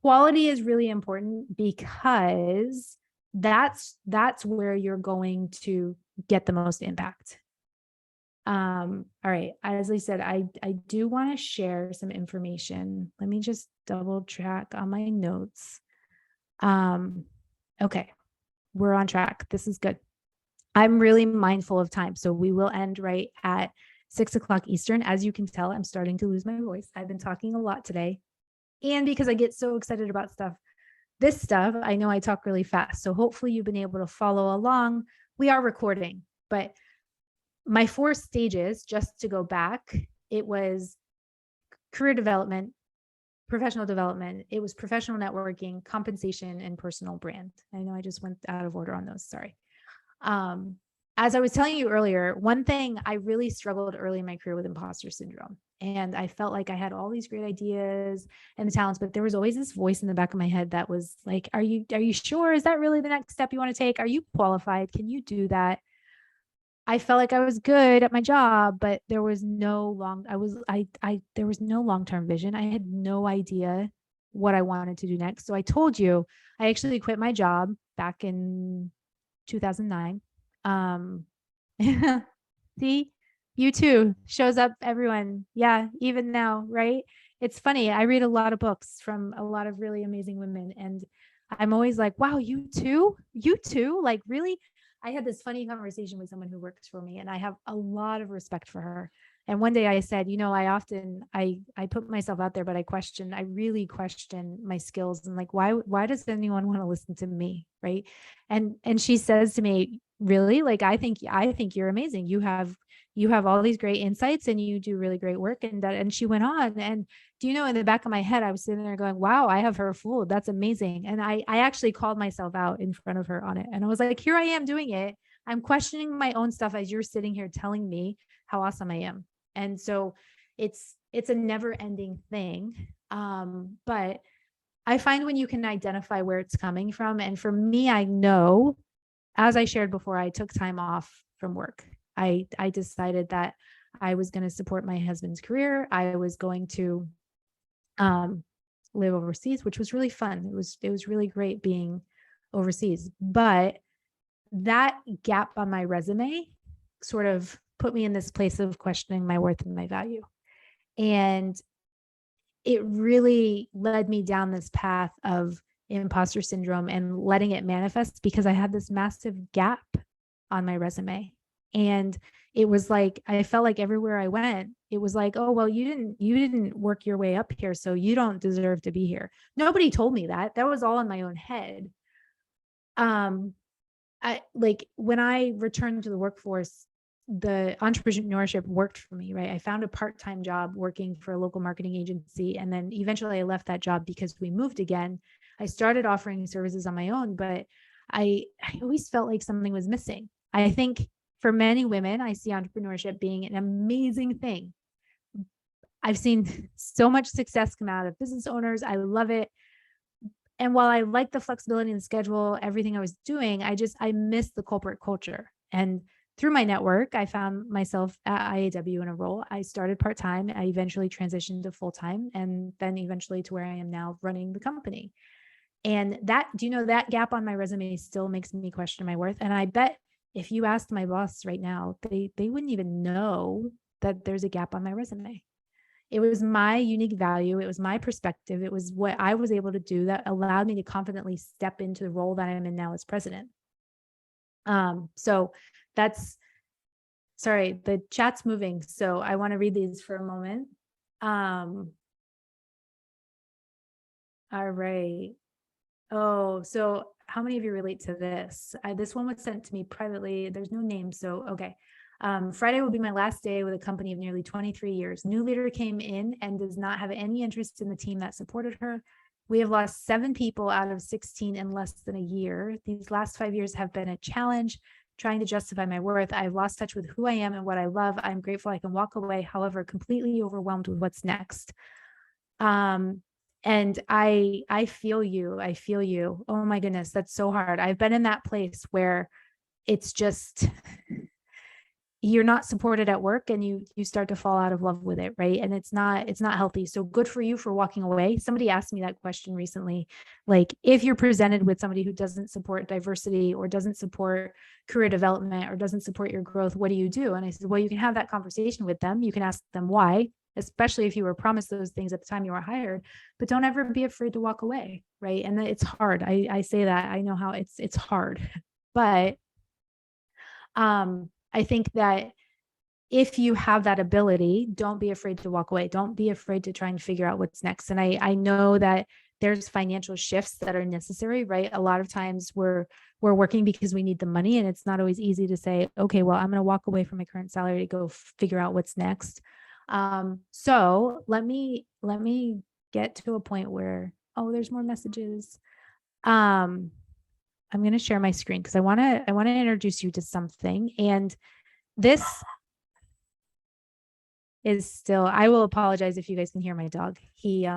[SPEAKER 2] Quality is really important because that's where you're going to get the most impact. All right. As I said, I do want to share some information. Let me just double check on my notes. Okay. We're on track. This is good. I'm really mindful of time. So we will end right at 6:00 Eastern. As you can tell, I'm starting to lose my voice. I've been talking a lot today. And because I get so excited about this stuff, I know I talk really fast. So hopefully you've been able to follow along. We are recording, but my 4 stages, just to go back, it was career development, professional development. It was professional networking, compensation, and personal brand. I know I just went out of order on those. Sorry. As I was telling you earlier, one thing I really struggled early in my career with imposter syndrome. And I felt like I had all these great ideas and the talents, but there was always this voice in the back of my head that was like, are you sure? Is that really the next step you want to take? Are you qualified? Can you do that? I felt like I was good at my job, but there was no long-term vision. I had no idea what I wanted to do next. So I told you, I actually quit my job back in 2009. See, You too shows up, everyone. Yeah, even now, right? It's funny. I read a lot of books from a lot of really amazing women, and I'm always like, wow, you too? You too? Like, really? I had this funny conversation with someone who works for me, and I have a lot of respect for her. And one day I said, I put myself out there, but I really question my skills, and like, why does anyone want to listen to me? Right. And she says to me, really? Like, I think you're amazing. You have all these great insights and you do really great work. And she went on, and do you know, in the back of my head, I was sitting there going, wow, I have her fooled. That's amazing. And I actually called myself out in front of her on it. And I was like, here I am doing it. I'm questioning my own stuff as you're sitting here telling me how awesome I am. And so it's a never ending thing. But I find when you can identify where it's coming from, and for me, I know, as I shared before, I took time off from work. I decided that I was going to support my husband's career. I was going to live overseas, which was really fun. It was really great being overseas. But that gap on my resume sort of put me in this place of questioning my worth and my value. And it really led me down this path of imposter syndrome and letting it manifest, because I had this massive gap on my resume. And it was like, I felt like everywhere I went, it was like, oh, well, you didn't work your way up here, so you don't deserve to be here. Nobody told me that. That was all in my own head. I like, when I returned to the workforce, the entrepreneurship worked for me, right? I found a part-time job working for a local marketing agency. And then eventually I left that job because we moved again. I started offering services on my own, but I always felt like something was missing. I think for many women, I see entrepreneurship being an amazing thing. I've seen so much success come out of business owners. I love it. And while I like the flexibility and the schedule, everything I was doing, I missed the corporate culture. And through my network, I found myself at IAW in a role. I started part-time. I eventually transitioned to full-time, and then eventually to where I am now, running the company. And do you know, that gap on my resume still makes me question my worth. And I bet if you asked my boss right now, they wouldn't even know that there's a gap on my resume. It was my unique value. It was my perspective. It was what I was able to do that allowed me to confidently step into the role that I'm in now as president. So sorry, the chat's moving. So I want to read these for a moment. All right. Oh, so how many of you relate to this? This one was sent to me privately. There's no name. So, okay. Friday will be my last day with a company of nearly 23 years. New leader came in and does not have any interest in the team that supported her. We have lost 7 people out of 16 in less than a year. These last 5 years have been a challenge trying to justify my worth. I've lost touch with who I am and what I love. I'm grateful I can walk away, however, completely overwhelmed with what's next. And I feel you. I feel you. Oh my goodness, that's so hard. I've been in that place where it's just, you're not supported at work, and you start to fall out of love with it, right? And it's not healthy. So good for you for walking away. Somebody asked me that question recently, like, if you're presented with somebody who doesn't support diversity or doesn't support career development or doesn't support your growth, what do you do? And I said, well, you can have that conversation with them. You can ask them why, especially if you were promised those things at the time you were hired, but don't ever be afraid to walk away, right? And it's hard. I say that, I know how it's hard, but I think that if you have that ability, don't be afraid to walk away. Don't be afraid to try and figure out what's next. And I know that there's financial shifts that are necessary, right? A lot of times we're working because we need the money, and it's not always easy to say, okay, well, I'm going to walk away from my current salary to go figure out what's next. So let me get to a point where, oh, there's more messages. I'm going to share my screen because I want to introduce you to something. And this is still, I will apologize if you guys can hear my dog. He's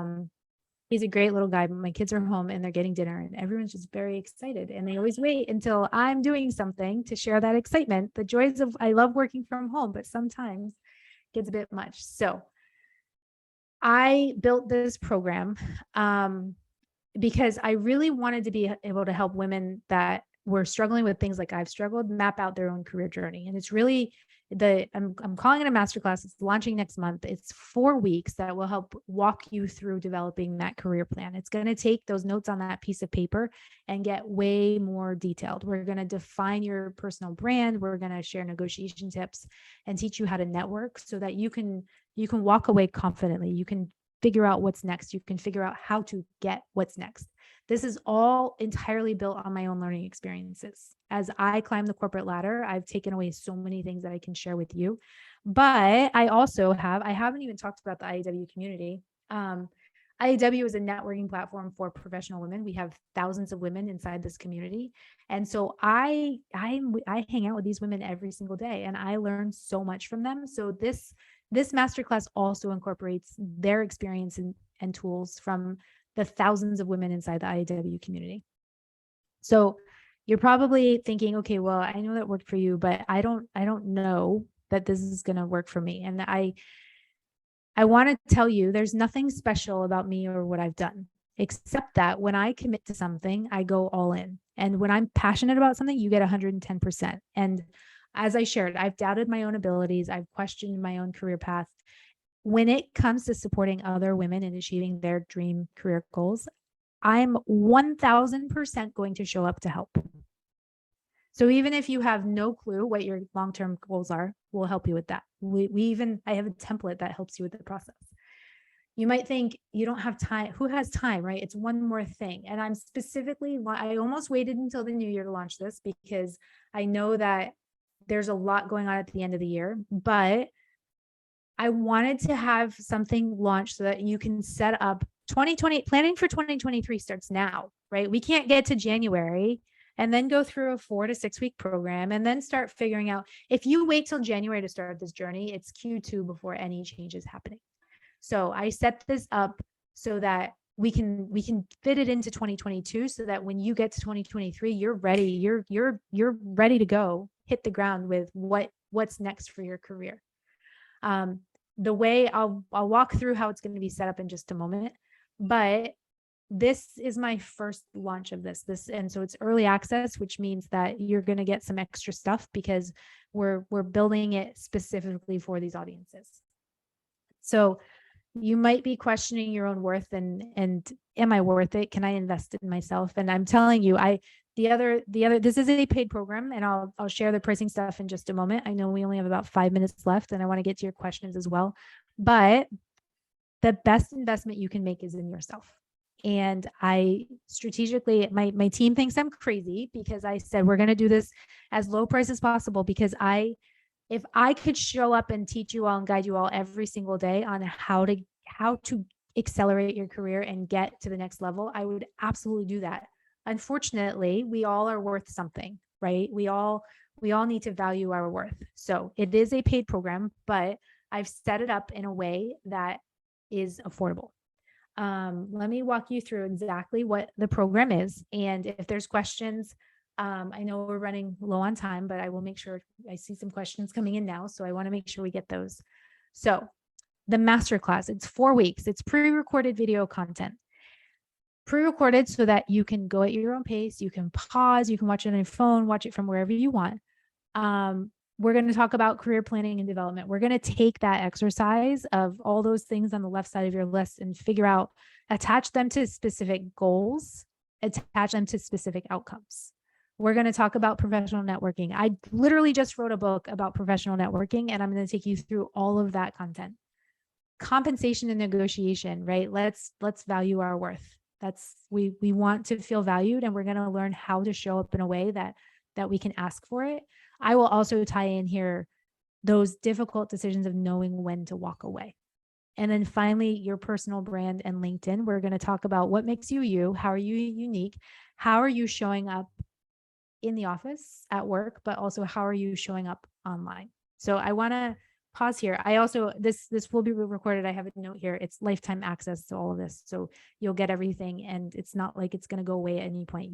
[SPEAKER 2] a great little guy, but my kids are home and they're getting dinner and everyone's just very excited. And they always wait until I'm doing something to share that excitement. The joys of, I love working from home, but sometimes it gets a bit much. So I built this program, because I really wanted to be able to help women that were struggling with things like I've struggled map out their own career journey. And it's really I'm calling it a masterclass. It's launching next month. It's 4 weeks that will help walk you through developing that career plan. It's going to take those notes on that piece of paper and get way more detailed. We're going to define your personal brand. We're going to share negotiation tips and teach you how to network so that you can walk away confidently. You can figure out what's next. You can figure out how to get what's next. This is all entirely built on my own learning experiences. As I climb the corporate ladder, I've taken away so many things that I can share with you. But I haven't even talked about the IAW community. IAW is a networking platform for professional women. We have thousands of women inside this community. And so I hang out with these women every single day and I learn so much from them. So this masterclass also incorporates their experience and tools from the thousands of women inside the IAW community. So you're probably thinking, okay, well, I know that worked for you, but I don't know that this is going to work for me. And I want to tell you, there's nothing special about me or what I've done, except that when I commit to something, I go all in. And when I'm passionate about something, you get 110%. And as I shared, I've doubted my own abilities. I've questioned my own career path. When it comes to supporting other women in achieving their dream career goals, I'm 1000% going to show up to help. So even if you have no clue what your long-term goals are, we'll help you with that. I have a template that helps you with the process. You might think you don't have time. Who has time, right? It's one more thing. And I almost waited until the new year to launch this because I know that there's a lot going on at the end of the year, but I wanted to have something launched so that you can set up 2020. Planning for 2023 starts now, right? We can't get to January and then go through a 4 to 6 week program and then start figuring out. If you wait till January to start this journey, it's Q2 before any change is happening. So I set this up so that we can fit it into 2022 so that when you get to 2023, you're ready. You're ready to go, hit the ground with what's next for your career. The way I'll walk through how it's going to be set up in just a moment, but this is my first launch of this, and so it's early access, which means that you're going to get some extra stuff because we're building it specifically for these audiences. So you might be questioning your own worth and am I worth it? Can I invest in myself? And I'm telling you, this is a paid program, and I'll share the pricing stuff in just a moment. I know we only have about 5 minutes left and I want to get to your questions as well, but the best investment you can make is in yourself. And I strategically, my team thinks I'm crazy because I said, we're going to do this as low price as possible because if I could show up and teach you all and guide you all every single day on how to accelerate your career and get to the next level, I would absolutely do that. Unfortunately, we all are worth something, right? We all need to value our worth. So it is a paid program, but I've set it up in a way that is affordable. Let me walk you through exactly what the program is. And if there's questions, I know we're running low on time, but I will make sure. I see some questions coming in now, so I want to make sure we get those. So the masterclass, it's 4 weeks. It's pre-recorded video content. Pre-recorded so that you can go at your own pace. You can pause. You can watch it on your phone, watch it from wherever you want. We're going to talk about career planning and development. We're going to take that exercise of all those things on the left side of your list and attach them to specific goals, attach them to specific outcomes. We're going to talk about professional networking. I literally just wrote a book about professional networking, and I'm going to take you through all of that content. Compensation and negotiation, right? Let's value our worth. We want to feel valued, and we're going to learn how to show up in a way that we can ask for it. I will also tie in here those difficult decisions of knowing when to walk away. And then finally, your personal brand and LinkedIn. We're going to talk about what makes you you. How are you unique? How are you showing up in the office at work, but also how are you showing up online? So I want to pause here. I also, this will be recorded. I have a note here. It's lifetime access to all of this. So you'll get everything, and it's not like it's going to go away at any point.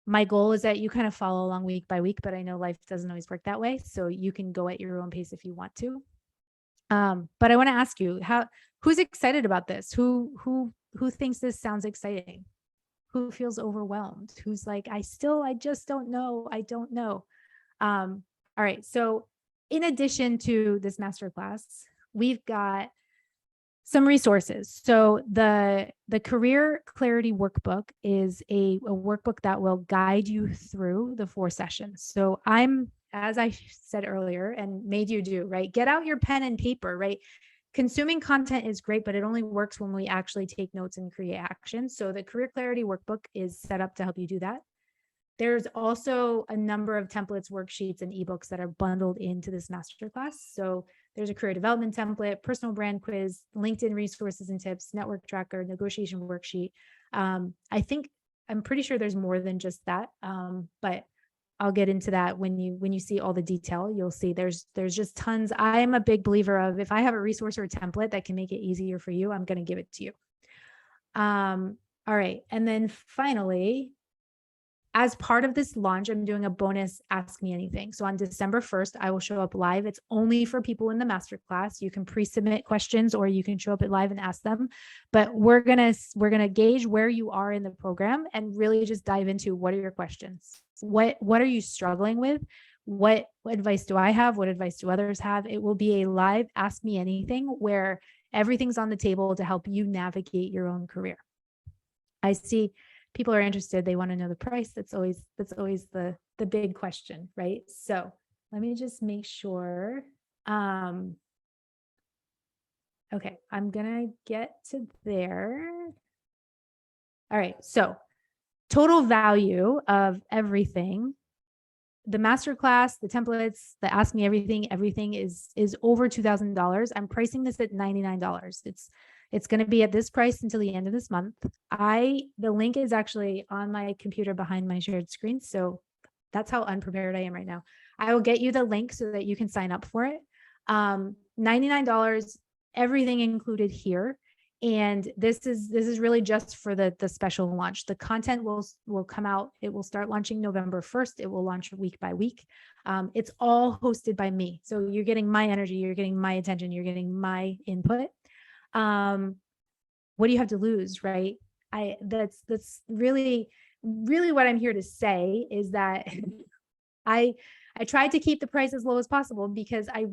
[SPEAKER 2] My goal is that you kind of follow along week by week, but I know life doesn't always work that way. So you can go at your own pace if you want to. But I want to ask you, who's excited about this? Who thinks this sounds exciting? Who feels overwhelmed? Who's like, I just don't know. I don't know. All right. So in addition to this masterclass, we've got some resources. So the Career Clarity Workbook is a workbook that will guide you through the 4 sessions. So as I said earlier and made you do, right? Get out your pen and paper, right? Consuming content is great, but it only works when we actually take notes and create action. So the Career Clarity Workbook is set up to help you do that. There's also a number of templates, worksheets, and ebooks that are bundled into this masterclass. So there's a career development template, personal brand quiz, LinkedIn resources and tips, network tracker, negotiation worksheet. I'm pretty sure there's more than just that, but I'll get into that when you see all the detail. You'll see there's just tons. I'm a big believer of, if I have a resource or a template that can make it easier for you, I'm going to give it to you. All right, and then finally, as part of this launch, I'm doing a bonus Ask Me Anything. So on December 1st, I will show up live. It's only for people in the masterclass. You can pre-submit questions or you can show up live and ask them. But we're gonna gauge where you are in the program and really just dive into, what are your questions? What are you struggling with? What advice do I have? What advice do others have? It will be a live Ask Me Anything where everything's on the table to help you navigate your own career. I see people are interested. They want to know the price. That's always the big question, right? So let me just make sure. Okay, I'm gonna get to there. All right, so total value of everything, the masterclass, the templates, the Ask Me everything is over $2,000. I'm pricing this at $99. It's going to be at this price until the end of this month. The link is actually on my computer behind my shared screen. So that's how unprepared I am right now. I will get you the link so that you can sign up for it. $99, everything included here. And this is really just for the special launch. The content will come out. It will start launching November 1st. It will launch week by week. It's all hosted by me. So you're getting my energy, you're getting my attention, you're getting my input. What do you have to lose, right? That's really what I'm here to say is that I tried to keep the price as low as possible because I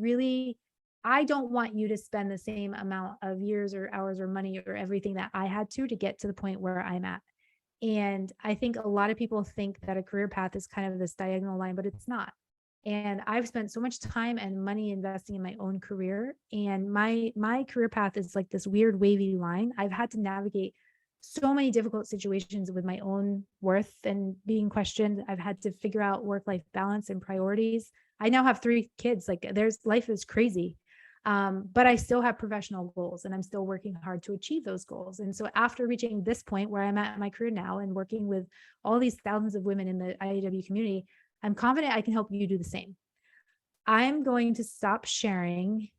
[SPEAKER 2] don't want you to spend the same amount of years or hours or money or everything that I had to get to the point where I'm at. And I think a lot of people think that a career path is kind of this diagonal line, but it's not. And I've spent so much time and money investing in my own career. And my career path is like this weird wavy line. I've had to navigate so many difficult situations with my own worth and being questioned. I've had to figure out work-life balance and priorities. I now have 3 kids. Like life is crazy. But I still have professional goals and I'm still working hard to achieve those goals. And so after reaching this point where I'm at in my career now and working with all these thousands of women in the IAW community, I'm confident I can help you do the same. I'm going to stop sharing.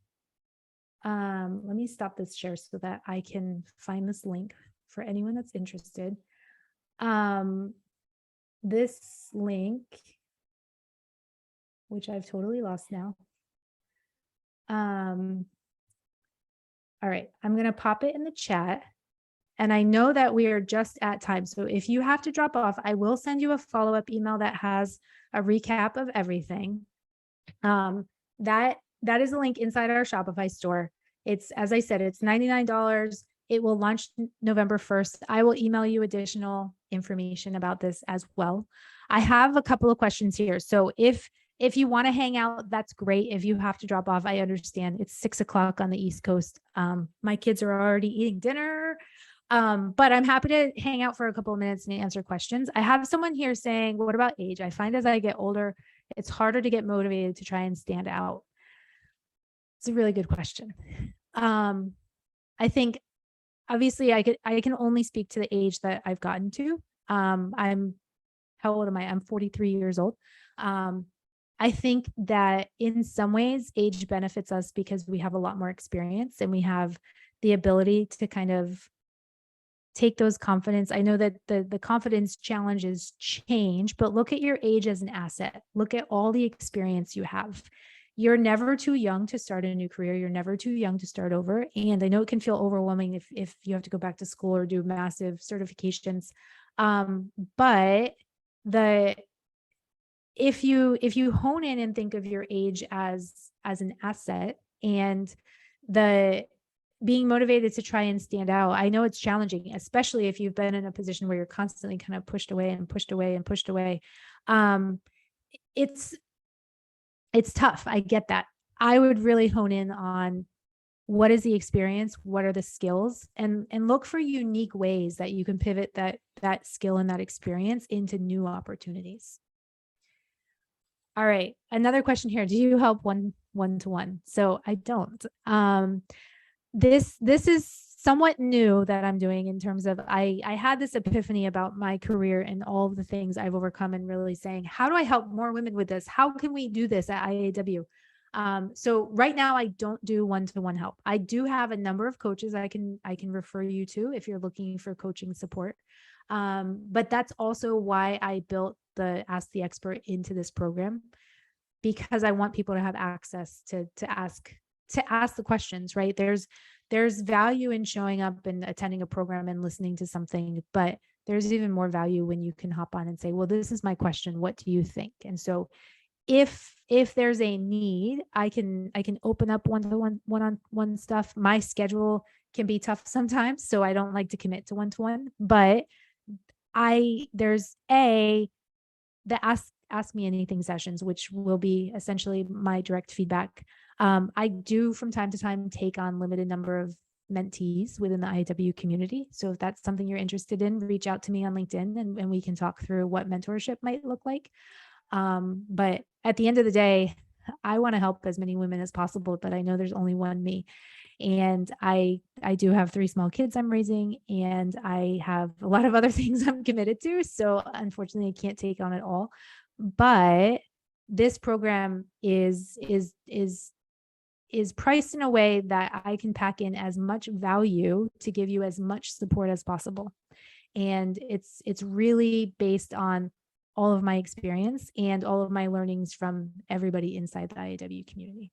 [SPEAKER 2] Let me stop this share so that I can find this link for anyone that's interested. This link, which I've totally lost now. All right, I'm going to pop it in the chat. And I know that we are just at time. So if you have to drop off, I will send you a follow-up email that has a recap of everything. That is a link inside our Shopify store. It's, as I said, it's $99. It will launch November 1st. I will email you additional information about this as well. I have a couple of questions here. So if you want to hang out, that's great. If you have to drop off, I understand. It's 6 o'clock on the East Coast. My kids are already eating dinner. But I'm happy to hang out for a couple of minutes and answer questions. I have someone here saying, what about age? I find as I get older, it's harder to get motivated to try and stand out. It's a really good question. I think obviously I can only speak to the age that I've gotten to. How old am I? I'm 43 years old. I think that in some ways age benefits us because we have a lot more experience and we have the ability to kind of take those confidence. I know that the confidence challenges change, but look at your age as an asset. Look at all the experience you have. You're never too young to start a new career. You're never too young to start over. And I know it can feel overwhelming if you have to go back to school or do massive certifications. But if you hone in and think of your age as an asset, and the being motivated to try and stand out, I know it's challenging, especially if you've been in a position where you're constantly kind of pushed away and pushed away and pushed away. It's tough. I get that. I would really hone in on what is the experience, what are the skills, and look for unique ways that you can pivot that skill and that experience into new opportunities. All right, another question here. Do you help one-to-one? So I don't. This is somewhat new that I'm doing, in terms of I had this epiphany about my career and all of the things I've overcome, and really saying, how do I help more women with this? How can we do this at IAW? So right now I don't do one-to-one help. I do have a number of coaches I can refer you to if you're looking for coaching support. But that's also why I built the Ask the Expert into this program, because I want people to have access to ask the questions, right? There's value in showing up and attending a program and listening to something, but there's even more value when you can hop on and say, well, this is my question. What do you think? And so if there's a need, I can open up one-on-one stuff. My schedule can be tough sometimes, so I don't like to commit to one-to-one, but there's the ask me anything sessions, which will be essentially my direct feedback. I do from time to time take on limited number of mentees within the IAW community. So if that's something you're interested in, reach out to me on LinkedIn, and we can talk through what mentorship might look like. But at the end of the day, I want to help as many women as possible, but I know there's only one me. And I do have 3 small kids I'm raising, and I have a lot of other things I'm committed to. So unfortunately, I can't take on it all. But this program is priced in a way that I can pack in as much value to give you as much support as possible. And it's really based on all of my experience and all of my learnings from everybody inside the IAW community.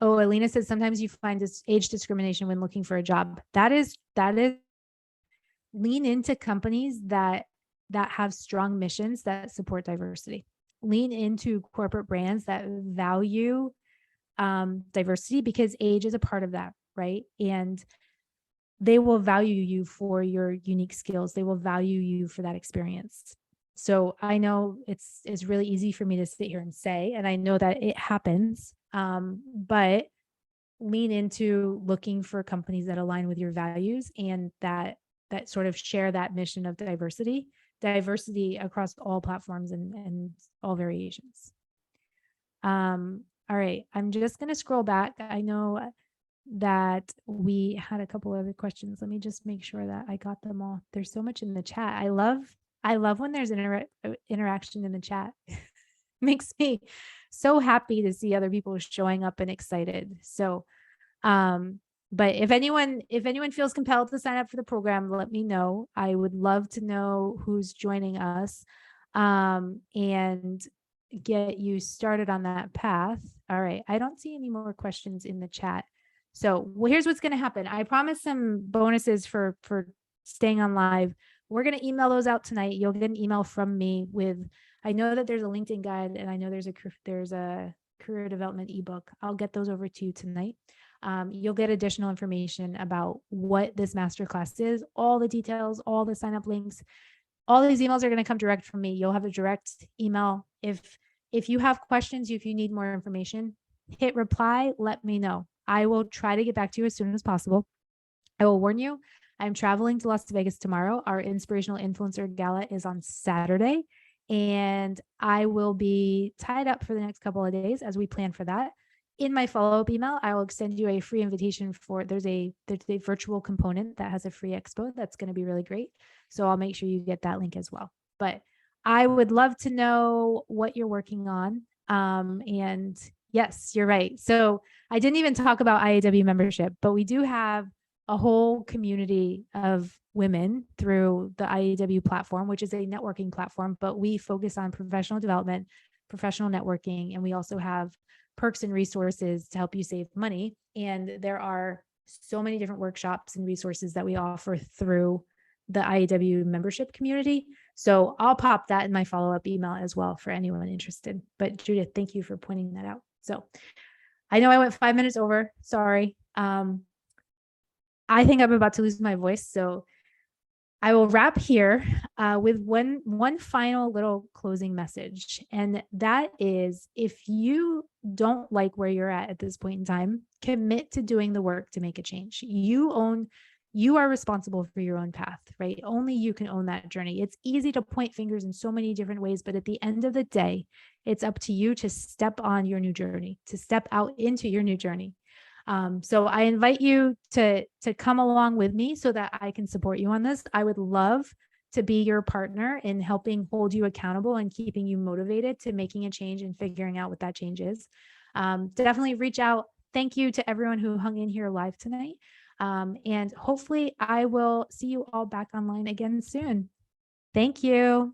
[SPEAKER 2] Alina says, sometimes you find this age discrimination when looking for a job. That is lean into companies that have strong missions that support diversity. Lean into corporate brands that value diversity, because age is a part of that, right? And they will value you for your unique skills. They will value you for that experience. So I know it's really easy for me to sit here and say, and I know that it happens, but lean into looking for companies that align with your values and that sort of share that mission of diversity across all platforms and all variations. All right, I'm just going to scroll back. I know that we had a couple other questions. Let me just make sure that I got them all. There's so much in the chat. I love when there's interaction in the chat. Makes me so happy to see other people showing up and excited. So, but if anyone feels compelled to sign up for the program, let me know. I would love to know who's joining us, and get you started on that path. All right. I don't see any more questions in the chat. So here's what's going to happen. I promised some bonuses for staying on live. We're going to email those out tonight. You'll get an email from me with, I know that there's a LinkedIn guide, and I know there's a career development ebook. I'll get those over to you tonight. You'll get additional information about what this masterclass is, all the details, all the sign up links. All these emails are going to come direct from me. You'll have a direct email. If you have questions, if you need more information, hit reply, let me know. I will try to get back to you as soon as possible. I will warn you, I'm traveling to Las Vegas tomorrow. Our Inspirational Influencer Gala is on Saturday, and I will be tied up for the next couple of days as we plan for that. In my follow-up email, I will extend you a free invitation there's a virtual component that has a free expo that's going to be really great. So I'll make sure you get that link as well. But I would love to know what you're working on. And yes, you're right. So I didn't even talk about IAW membership, but we do have a whole community of women through the IAW platform, which is a networking platform, but we focus on professional development, professional networking, and we also have perks and resources to help you save money. And there are so many different workshops and resources that we offer through the IAW membership community. So I'll pop that in my follow-up email as well for anyone interested. But Judith, thank you for pointing that out. So I know I went 5 minutes over. Sorry. I think I'm about to lose my voice. So I will wrap here with one final little closing message. And that is, if you don't like where you're at this point in time, commit to doing the work to make a change. You are responsible for your own path, right? Only you can own that journey. It's easy to point fingers in so many different ways, but at the end of the day, it's up to you to step on your new journey, to step out into your new journey. So I invite you to come along with me so that I can support you on this. I would love to be your partner in helping hold you accountable and keeping you motivated to making a change and figuring out what that change is. Definitely reach out. Thank you to everyone who hung in here live tonight. And hopefully I will see you all back online again soon. Thank you.